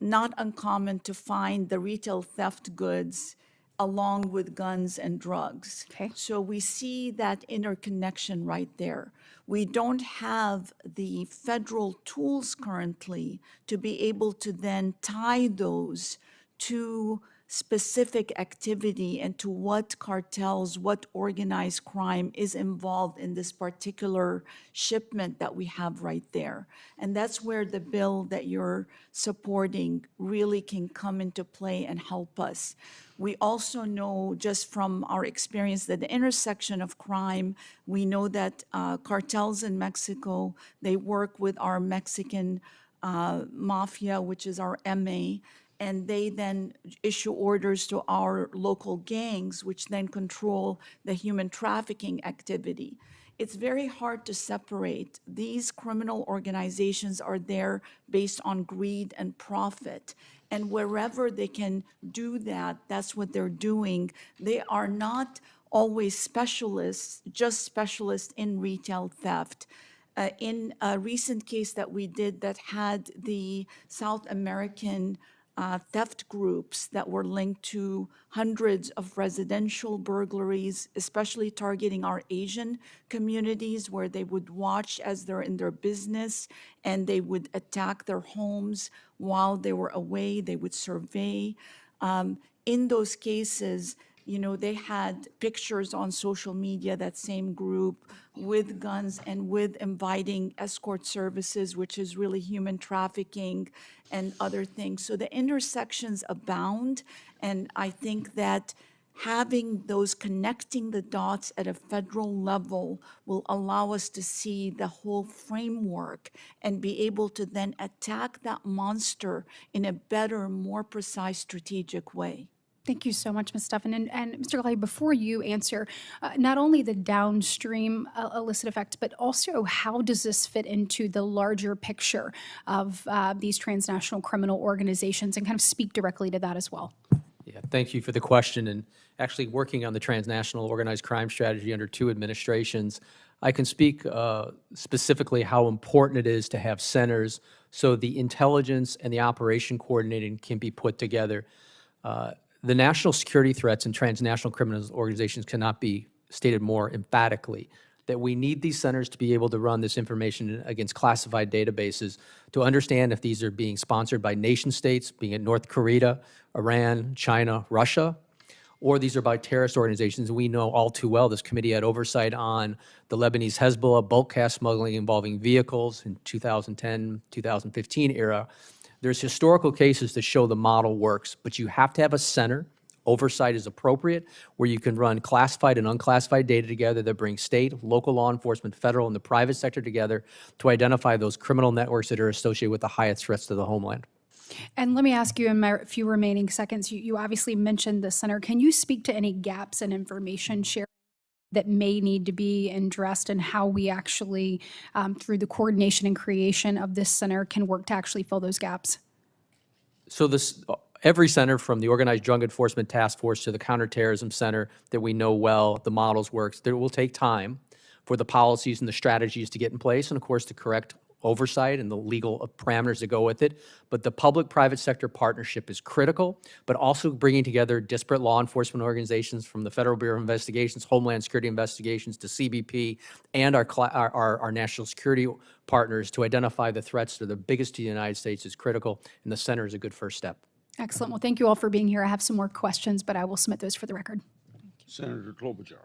not uncommon to find the retail theft goods along with guns and drugs. Okay. So we see that interconnection right there. We don't have the federal tools currently to be able to then tie those to specific activity and to what cartels, what organized crime is involved in this particular shipment that we have right there. And that's where the bill that you're supporting really can come into play and help us. We also know just from our experience that the intersection of crime, we know that cartels in Mexico, they work with our Mexican mafia, which is our MA, and they then issue orders to our local gangs, which then control the human trafficking activity. It's very hard to separate. These criminal organizations are there based on greed and profit. And wherever they can do that, that's what they're doing. They are not always specialists, just specialists in retail theft. In a recent case that we did that had the South American theft groups that were linked to hundreds of residential burglaries, especially targeting our Asian communities, where they would watch as they're in their business and they would attack their homes while they were away. They would survey. In those cases, you know, they had pictures on social media, that same group, with guns and with inviting escort services, which is really human trafficking and other things. So the intersections abound, and I think that having those connecting the dots at a federal level will allow us to see the whole framework and be able to then attack that monster in a better, more precise, strategic way. Thank you so much, Ms. Stephan. And Mr. Glawe, before you answer, not only the downstream illicit effect, but also how does this fit into the larger picture of these transnational criminal organizations, and kind of speak directly to that as well? Yeah, thank you for the question. And actually working on the transnational organized crime strategy under 2 administrations, I can speak specifically how important it is to have centers so the intelligence and the operation coordinating can be put together. The national security threats and transnational criminal organizations cannot be stated more emphatically, that we need these centers to be able to run this information against classified databases to understand if these are being sponsored by nation states, being it North Korea, Iran, China, Russia, or these are by terrorist organizations. We know all too well, this committee had oversight on the Lebanese Hezbollah bulk cash smuggling involving vehicles in 2010, 2015 era. There's historical cases that show the model works, but you have to have a center. Oversight is appropriate, where you can run classified and unclassified data together that brings state, local law enforcement, federal, and the private sector together to identify those criminal networks that are associated with the highest threats to the homeland. And let me ask you in my few remaining seconds, you obviously mentioned the center. Can you speak to any gaps in information sharing that may need to be addressed, and how we actually, through the coordination and creation of this center, can work to actually fill those gaps? So every center, from the Organized Drug Enforcement Task Force to the Counterterrorism Center that we know well, the models works, there will take time for the policies and the strategies to get in place, and of course the correct oversight and the legal parameters that go with it. But the public-private sector partnership is critical, but also bringing together disparate law enforcement organizations from the Federal Bureau of Investigations, Homeland Security Investigations, to CBP, and our national security partners to identify the threats that are the biggest to the United States is critical, and the center is a good first step. Excellent. Well, thank you all for being here. I have some more questions, but I will submit those for the record. Senator Klobuchar.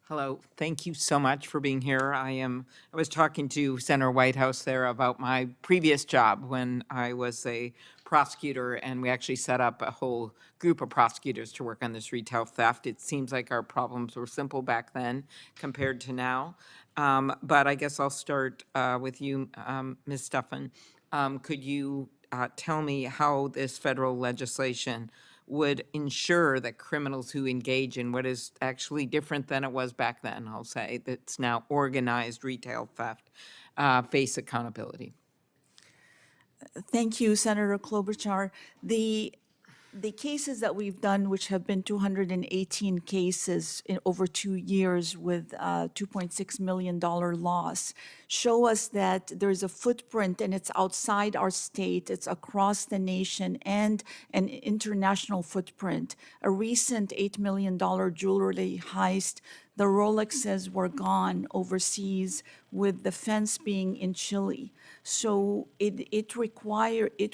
Hello, thank you so much for being here. I was talking to Senator Whitehouse there about my previous job when I was a prosecutor, and we actually set up a whole group of prosecutors to work on this retail theft. It seems like our problems were simple back then compared to now. But I guess I'll start with you, Ms. Stephan. Could you tell me how this federal legislation would ensure that criminals who engage in what is actually different than it was back then, I'll say, that's now organized retail theft, face accountability? Thank you, Senator Klobuchar. The cases that we've done, which have been 218 cases in over 2 years with $2.6 million loss, show us that there's a footprint, and it's outside our state, it's across the nation, and an international footprint. A recent $8 million jewelry heist The Rolexes were gone overseas with the fence being in Chile. So it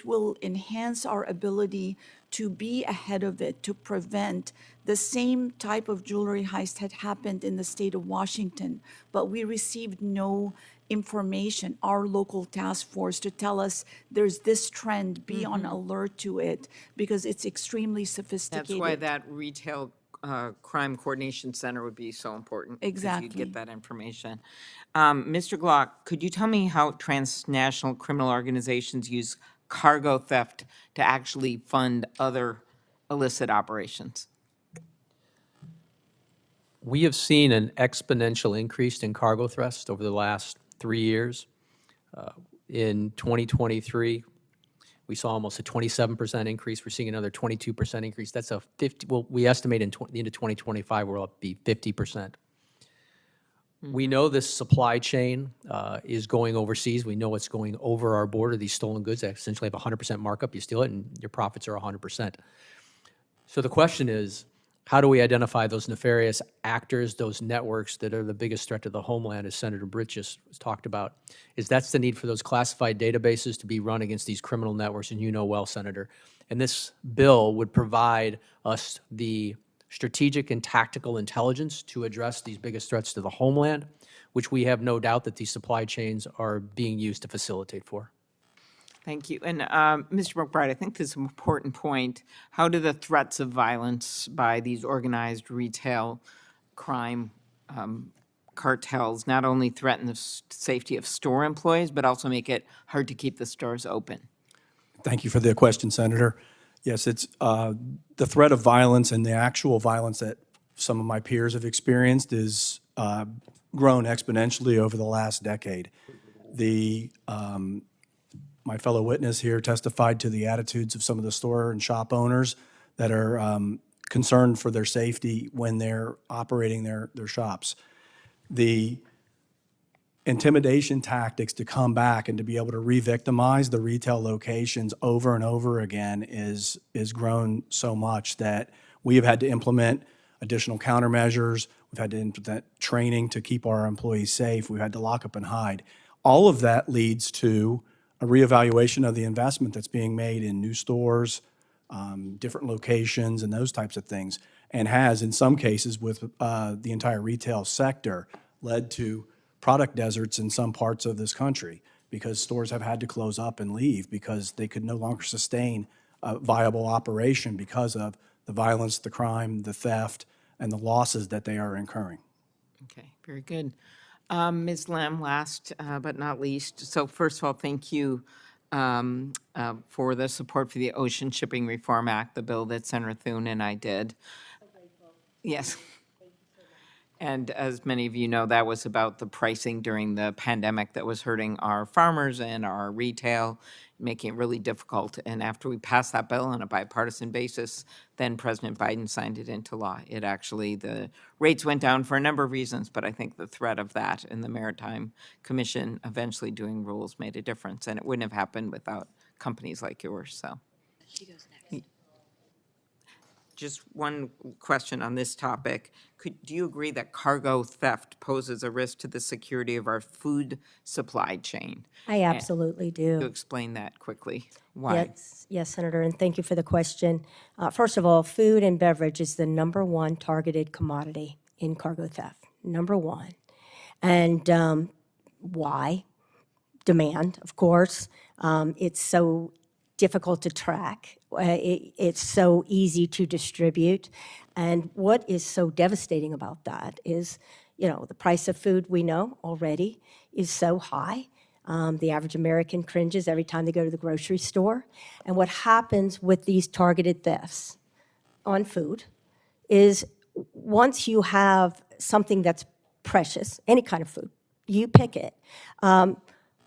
will enhance our ability to be ahead of it, to prevent the same type of jewelry heist had happened in the state of Washington, but we received no information, our local task force, to tell us there's this trend, be on alert to it, because it's extremely sophisticated. That's why that retail crime coordination center would be so important. 'cause Exactly. you'd get that information. Mr. Glawe, could you tell me how transnational criminal organizations use cargo theft to actually fund other illicit operations? We have seen an exponential increase in cargo theft over the last 3 years. In 2023, we saw almost a 27% increase. We're seeing another 22% increase. That's a 50, well, we estimate into 2025, we'll be 50%. We know this supply chain is going overseas. We know it's going over our border. These stolen goods essentially have a 100% markup. You steal it and your profits are 100%. So the question is, how do we identify those nefarious actors, those networks that are the biggest threat to the homeland, as Senator Britt just talked about? That's the need for those classified databases to be run against these criminal networks, and you know well, Senator. And this bill would provide us the strategic and tactical intelligence to address these biggest threats to the homeland, which we have no doubt that these supply chains are being used to facilitate for. Thank you. And Mr. McBride, I think this is an important point. How do the threats of violence by these organized retail crime cartels not only threaten the safety of store employees, but also make it hard to keep the stores open? Thank you for the question, Senator. Yes, it's the threat of violence and the actual violence that some of my peers have experienced is grown exponentially over the last decade. My fellow witness here testified to the attitudes of some of the store and shop owners that are concerned for their safety when they're operating their shops. The intimidation tactics to come back and to be able to re-victimize the retail locations over and over again is grown so much that we have had to implement additional countermeasures. We've had to implement training to keep our employees safe. We've had to lock up and hide. All of that leads to a reevaluation of the investment that's being made in new stores, different locations, and those types of things, and has, in some cases, with the entire retail sector, led to product deserts in some parts of this country because stores have had to close up and leave because they could no longer sustain a viable operation because of the violence, the crime, the theft, and the losses that they are incurring. Okay, very good. Ms. Lemm, last but not least, so first of all, thank you for the support for the Ocean Shipping Reform Act, the bill that Senator Thune and I did. Yes. And as many of you know, that was about the pricing during the pandemic that was hurting our farmers and our retail, making it really difficult. And after we passed that bill on a bipartisan basis, then President Biden signed it into law. It actually, the rates went down for a number of reasons, but I think the threat of that and the Maritime Commission eventually doing rules made a difference. And it wouldn't have happened without companies like yours, so. Just one question on this topic. Do you agree that cargo theft poses a risk to the security of our food supply chain? I absolutely do. To explain that quickly, why? Yes, Senator, and thank you for the question. First of all, food and beverage is the #1 targeted commodity in cargo theft, #1. And why? Demand, of course. It's so difficult to track. It's so easy to distribute. And what is so devastating about that is, the price of food we know already is so high. The average American cringes every time they go to the grocery store. And what happens with these targeted thefts on food is once you have something that's precious, any kind of food, you pick it.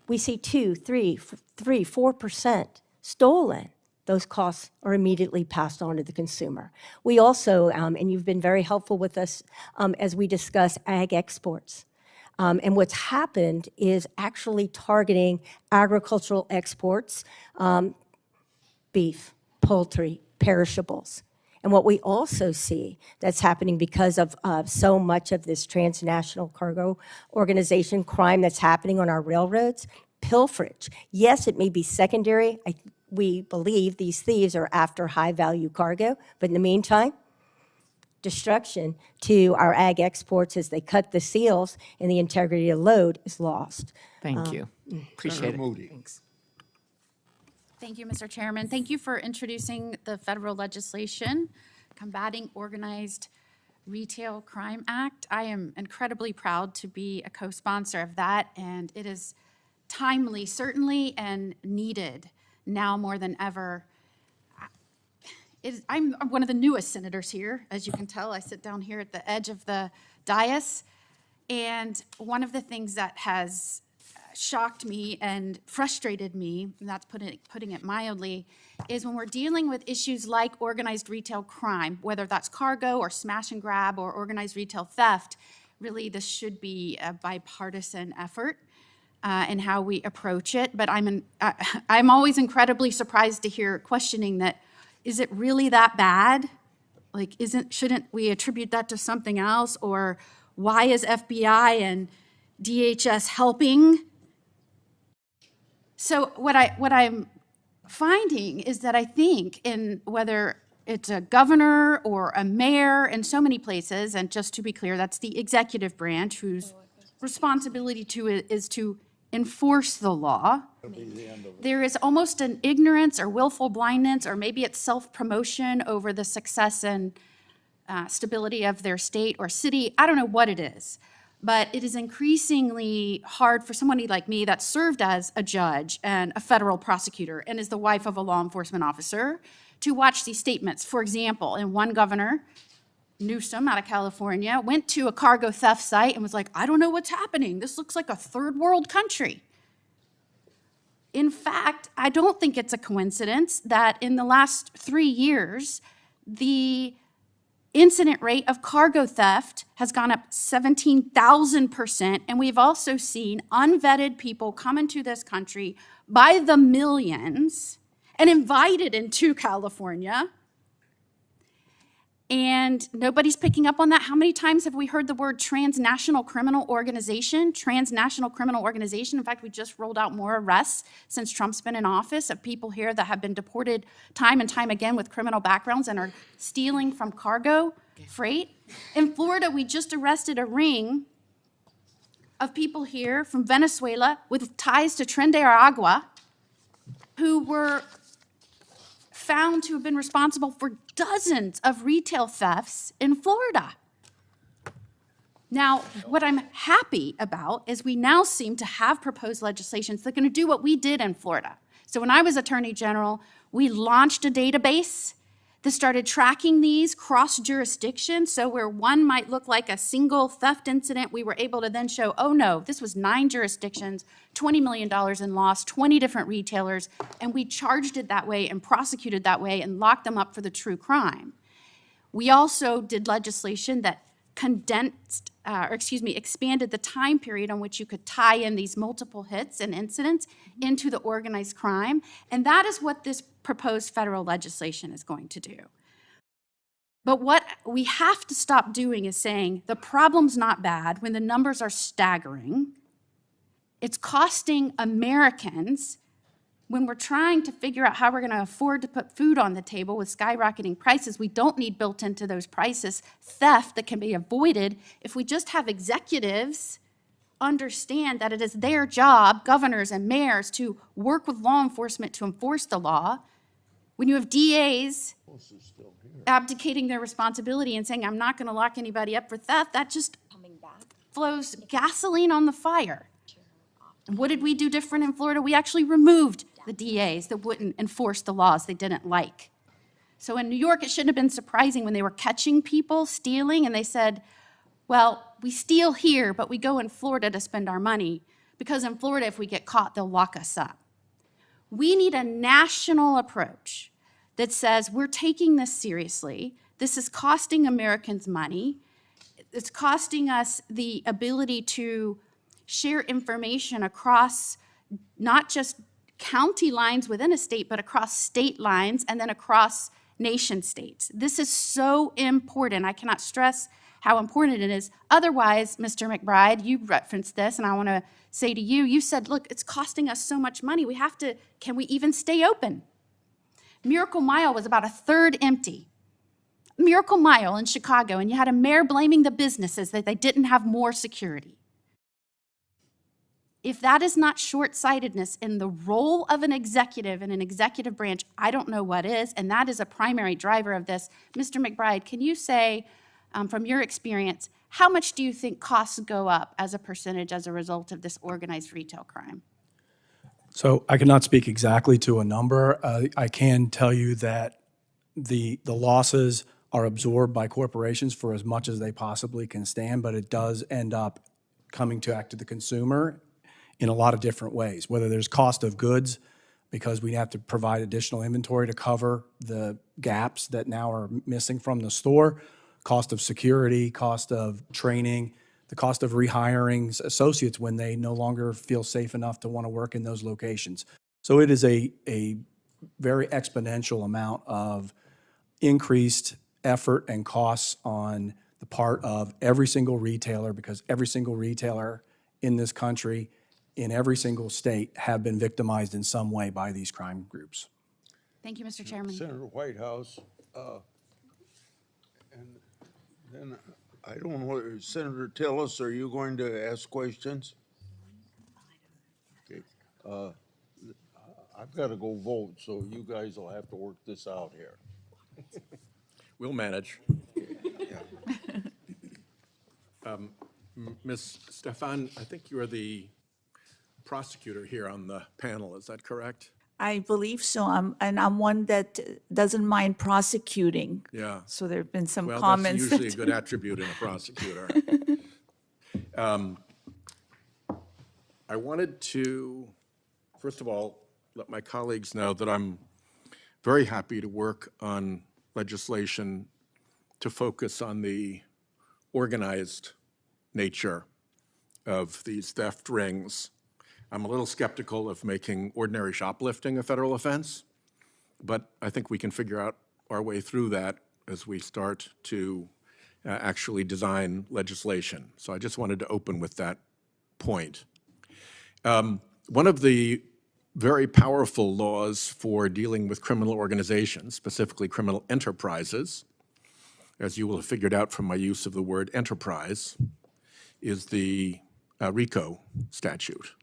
We see 2, 3, 4% stolen. Those costs are immediately passed on to the consumer. We also, and you've been very helpful with us as we discuss ag exports. And what's happened is actually targeting agricultural exports, beef, poultry, perishables. And what we also see that's happening because of so much of this transnational cargo organization crime that's happening on our railroads, pilferage. Yes, it may be secondary. We believe these thieves are after high-value cargo, but in the meantime, destruction to our ag exports as they cut the seals and the integrity of load is lost. Thank you. Appreciate Senator it. Moody. Thanks. Thank you, Mr. Chairman. Thank you for introducing the federal legislation combating organized retail crime act. I am incredibly proud to be a co-sponsor of that, and it is timely, certainly, and needed now more than ever. I'm one of the newest senators here. As you can tell, I sit down here at the edge of the dais, and one of the things that has shocked me and frustrated me, and that's putting it mildly, is when we're dealing with issues like organized retail crime, whether that's cargo or smash and grab or organized retail theft, really this should be a bipartisan effort in how we approach it. But I'm always incredibly surprised to hear questioning that, is it really that bad? Like, shouldn't we attribute that to something else? Or why is FBI and DHS helping? So what I'm finding is that I think in whether it's a governor or a mayor in so many places, and just to be clear, that's the executive branch whose responsibility is to enforce the law. There is almost an ignorance or willful blindness, or maybe it's self-promotion over the success and stability of their state or city. I don't know what it is. But it is increasingly hard for somebody like me that served as a judge and a federal prosecutor and is the wife of a law enforcement officer to watch these statements. For example, in one governor, Newsom out of California, went to a cargo theft site and was like, I don't know what's happening. This looks like a third world country. In fact, I don't think it's a coincidence that in the last 3 years, the incident rate of cargo theft has gone up 17,000%, and we've also seen unvetted people come into this country by the millions and invited into California, and nobody's picking up on that. How many times have we heard the word transnational criminal organization? Transnational criminal organization. In fact, we just rolled out more arrests since Trump's been in office of people here that have been deported time and time again with criminal backgrounds and are stealing from cargo freight. In Florida, we just arrested a ring of people here from Venezuela with ties to Tren de Aragua who were found to have been responsible for dozens of retail thefts in Florida. Now, what I'm happy about is we now seem to have proposed legislations that are going to do what we did in Florida. So when I was Attorney General, we launched a database that started tracking these cross-jurisdiction. So where one might look like a single theft incident, we were able to then show, oh no, this was 9 jurisdictions, $20 million in loss, 20 different retailers, and we charged it that way and prosecuted that way and locked them up for the true crime. We also did legislation that expanded the time period on which you could tie in these multiple hits and incidents into the organized crime. And that is what this proposed federal legislation is going to do. But what we have to stop doing is saying the problem's not bad when the numbers are staggering. It's costing Americans, when we're trying to figure out how we're going to afford to put food on the table with skyrocketing prices, we don't need built into those prices theft that can be avoided if we just have executives understand that it is their job, governors and mayors, to work with law enforcement to enforce the law. When you have DAs abdicating their responsibility and saying, I'm not going to lock anybody up for theft, that just flows gasoline on the fire. And what did we do different in Florida? We actually removed the DAs that wouldn't enforce the laws they didn't like. So in New York, it shouldn't have been surprising when they were catching people stealing and they said, well, we steal here, but we go in Florida to spend our money because in Florida, if we get caught, they'll lock us up. We need a national approach that says we're taking this seriously. This is costing Americans money. It's costing us the ability to share information across not just county lines within a state, but across state lines and then across nation states. This is so important. I cannot stress how important it is. Otherwise, Mr. McBride, you referenced this, and I want to say to you, you said, look, it's costing us so much money. We have to, can we even stay open? Miracle Mile was about a third empty. Miracle Mile in Chicago, and you had a mayor blaming the businesses that they didn't have more security. If that is not short-sightedness in the role of an executive in an executive branch, I don't know what is, and that is a primary driver of this. Mr. McBride, can you say, from your experience, how much do you think costs go up as a percentage as a result of this organized retail crime? So I cannot speak exactly to a number. I can tell you that the losses are absorbed by corporations for as much as they possibly can stand, but it does end up coming back to the consumer in a lot of different ways, whether there's cost of goods, because we have to provide additional inventory to cover the gaps that now are missing from the store, cost of security, cost of training, the cost of rehiring associates when they no longer feel safe enough to want to work in those locations. So it is a very exponential amount of increased effort and costs on the part of every single retailer, because every single retailer in this country, in every single state, have been victimized in some way by these crime groups. Thank you, Mr. Chairman. Senator Whitehouse, and then I don't know, Senator Tillis, are you going to ask questions? Okay, I've got to go vote, so you guys will have to work this out here. We'll manage. Ms. Stephan, I think you're the prosecutor here on the panel, is that correct? I believe so. I'm one that doesn't mind prosecuting. Yeah. So there have been some Well, comments. that's usually a good attribute in a prosecutor. I wanted to, first of all, let my colleagues know that I'm very happy to work on legislation to focus on the organized nature of these theft rings. I'm a little skeptical of making ordinary shoplifting a federal offense, but I think we can figure out our way through that as we start to actually design legislation. So I just wanted to open with that point. One of the very powerful laws for dealing with criminal organizations, specifically criminal enterprises, as you will have figured out from my use of the word enterprise, is the RICO statute.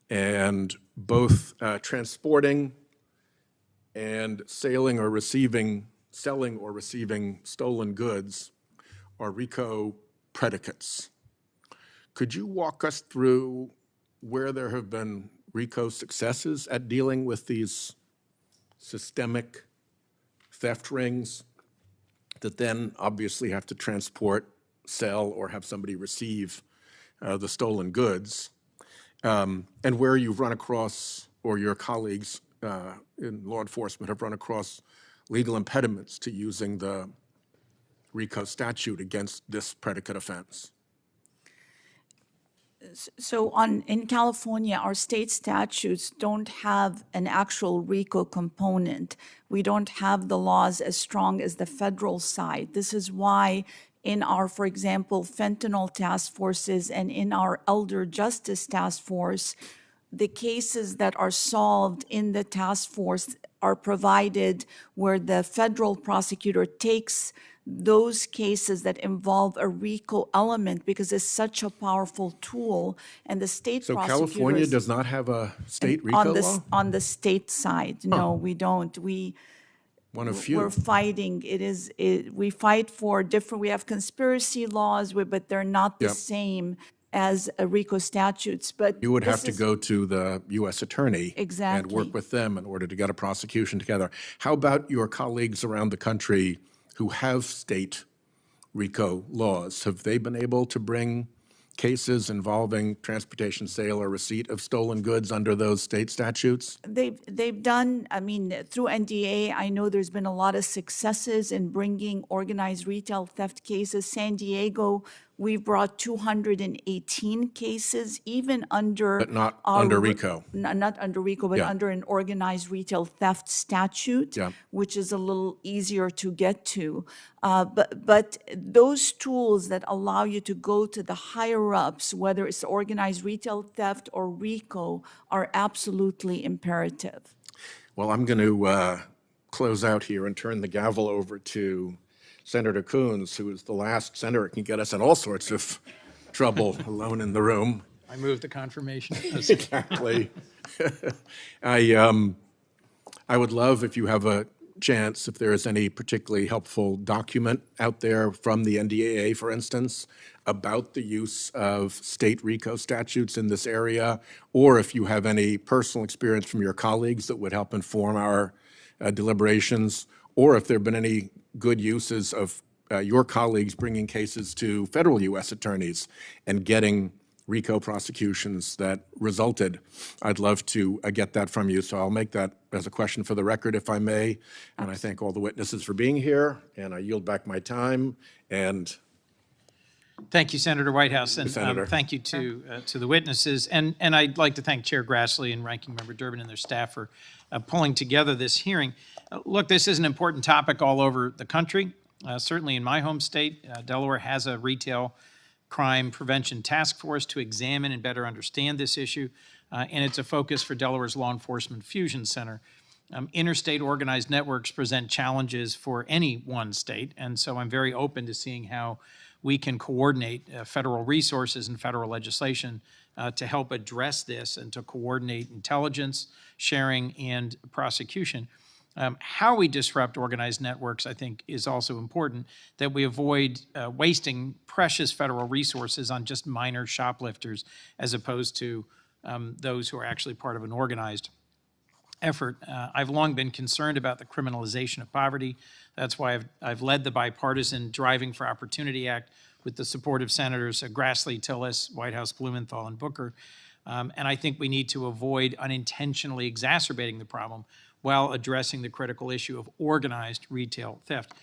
And both transporting and selling or receiving stolen goods are RICO predicates. Could you walk us through where there have been RICO successes at dealing with these systemic theft rings that then obviously have to transport, sell, or have somebody receive the stolen goods? And where you've run across, or your colleagues in law enforcement have run across, legal impediments to using the RICO statute against this predicate offense. So in California, our state statutes don't have an actual RICO component. We don't have the laws as strong as the federal side. This is why in our, for example, fentanyl task forces and in our elder justice task force, the cases that are solved in the task force are provided where the federal prosecutor takes those cases that involve a RICO element because it's such a powerful tool, and the state So prosecutors... California does not have a state RICO law? On the state side, no, we don't. One of few. We're fighting, we fight for different, we have conspiracy laws, but they're not the Yep. same as RICO statutes, but You would have this to go to the U.S. attorney and Exactly. work with them in order to get a prosecution together. How about your colleagues around the country who have state RICO laws? Have they been able to bring cases involving transportation, sale, or receipt of stolen goods under those state statutes? They've done, I mean, through NDA, I know there's been a lot of successes in bringing organized retail theft cases. San Diego We've brought 218 cases, even under. But not our under re- RICO. Not under RICO, but Yeah. under an organized retail theft statute, Yeah. which is a little easier to get to. But those tools that allow you to go to the higher ups, whether it's organized retail theft or RICO, are absolutely imperative. Well, I'm going to close out here and turn the gavel over to Senator Coons, who is the last senator who can get us in all sorts of trouble alone in the room. I move the confirmation. Exactly. I would love if you have a chance, if there is any particularly helpful document out there from the NDAA, for instance, about the use of state RICO statutes in this area, or if you have any personal experience from your colleagues that would help inform our deliberations, or if there have been any good uses of your colleagues bringing cases to federal U.S. attorneys and getting RICO prosecutions that resulted. I'd love to get that from you, so I'll make that as a question for the record, if I may. And I thank all the witnesses for being here, and I yield back my time. And Thank you, Senator Whitehouse, and Senator. thank you to the witnesses. And I'd like to thank Chair Grassley and Ranking Member Durbin and their staff for pulling together this hearing. Look, this is an important topic all over the country. Certainly in my home state, Delaware has a retail crime prevention task force to examine and better understand this issue, and it's a focus for Delaware's Law Enforcement Fusion Center. Interstate organized networks present challenges for any one state, and so I'm very open to seeing how we can coordinate federal resources and federal legislation to help address this and to coordinate intelligence sharing and prosecution. How we disrupt organized networks, I think, is also important, that we avoid wasting precious federal resources on just minor shoplifters as opposed to those who are actually part of an organized effort. I've long been concerned about the criminalization of poverty. That's why I've led the bipartisan Driving for Opportunity Act with the support of Senators Grassley, Tillis, Whitehouse, Blumenthal, and Booker. And I think we need to avoid unintentionally exacerbating the problem while addressing the critical issue of organized retail theft.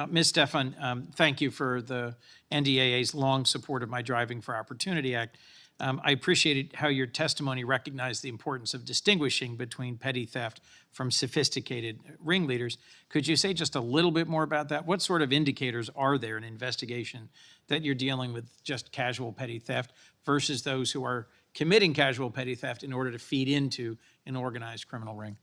Ms. Stephan, thank you for the NDAA's long support of my Driving for Opportunity Act. I appreciated how your testimony recognized the importance of distinguishing between petty theft from sophisticated ringleaders. Could you say just a little bit more about that? What sort of indicators are there in investigation that you're dealing with just casual petty theft versus those who are committing casual petty theft in order to feed into an organized criminal ring?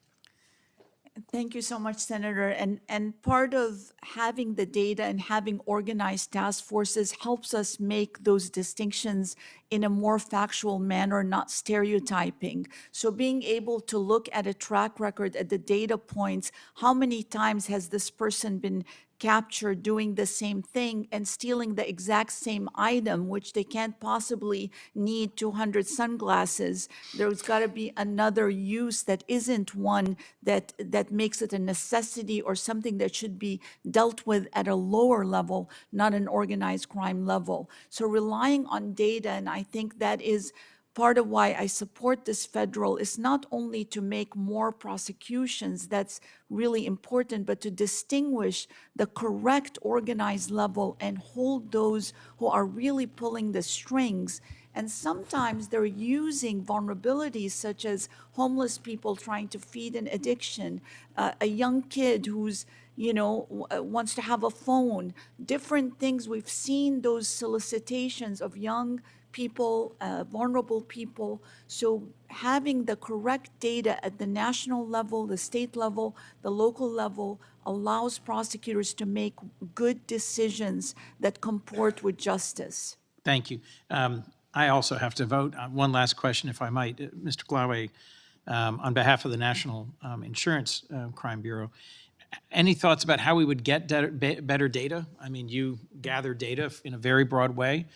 Thank you so much, Senator. And part of having the data and having organized task forces helps us make those distinctions in a more factual manner, not stereotyping. So being able to look at a track record, at the data points, how many times has this person been captured doing the same thing and stealing the exact same item, which they can't possibly need 200 sunglasses. There's got to be another use that isn't one that makes it a necessity or something that should be dealt with at a lower level, not an organized crime level. So relying on data, and I think that is part of why I support this federal, is not only to make more prosecutions, that's really important, but to distinguish the correct organized level and hold those who are really pulling the strings. And sometimes they're using vulnerabilities such as homeless people trying to feed an addiction, a young kid who's wants to have a phone, different things. We've seen those solicitations of young people, vulnerable people. So having the correct data at the national level, the state level, the local level allows prosecutors to make good decisions that comport with justice. Thank you. I also have to vote. One last question, if I might. Mr. Glawe, on behalf of the National Insurance Crime Bureau, any thoughts about how we would get better data? I mean, you gather data in a very broad way,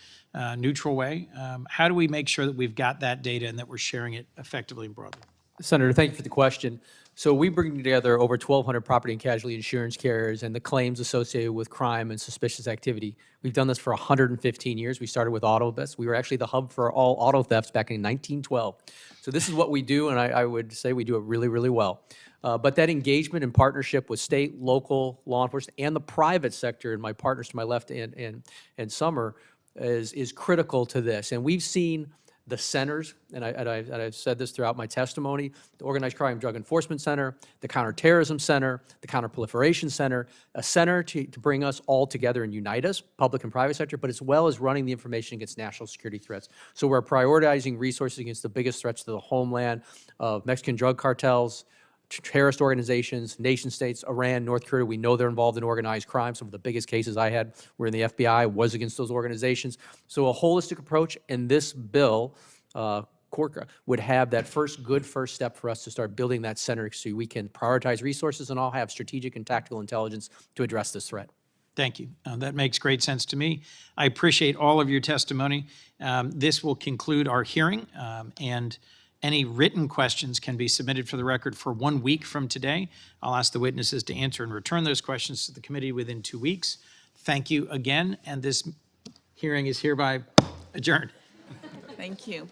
neutral way. How do we make sure that we've got that data and that we're sharing it effectively and broadly? Senator, thank you for the question. So we bring together over 1,200 property and casualty insurance carriers and the claims associated with crime and suspicious activity. We've done this for 115 years. We started with auto thefts. We were actually the hub for all auto thefts back in 1912. So this is what we do, and I would say we do it really, really well. But that engagement and partnership with state, local law enforcement, and the private sector, and my partners to my left and Summer, is critical to this. And we've seen the centers, and I've said this throughout my testimony, the Organized Crime Drug Enforcement Center, the Counterterrorism Center, the Counterproliferation Center, a center to bring us all together and unite us, public and private sector, but as well as running the information against national security threats. So we're prioritizing resources against the biggest threats to the homeland of Mexican drug cartels, terrorist organizations, nation states, Iran, North Korea. We know they're involved in organized crime. Some of the biggest cases I had were in the FBI, was against those organizations. So a holistic approach, and this bill, Corca, would have that good first step for us to start building that center so we can prioritize resources and all have strategic and tactical intelligence to address this threat. Thank you. That makes great sense to me. I appreciate all of your testimony. This will conclude our hearing, and any written questions can be submitted for the record for 1 week from today. I'll ask the witnesses to answer and return those questions to the committee within 2 weeks. Thank you again, and this hearing is hereby adjourned. Thank you.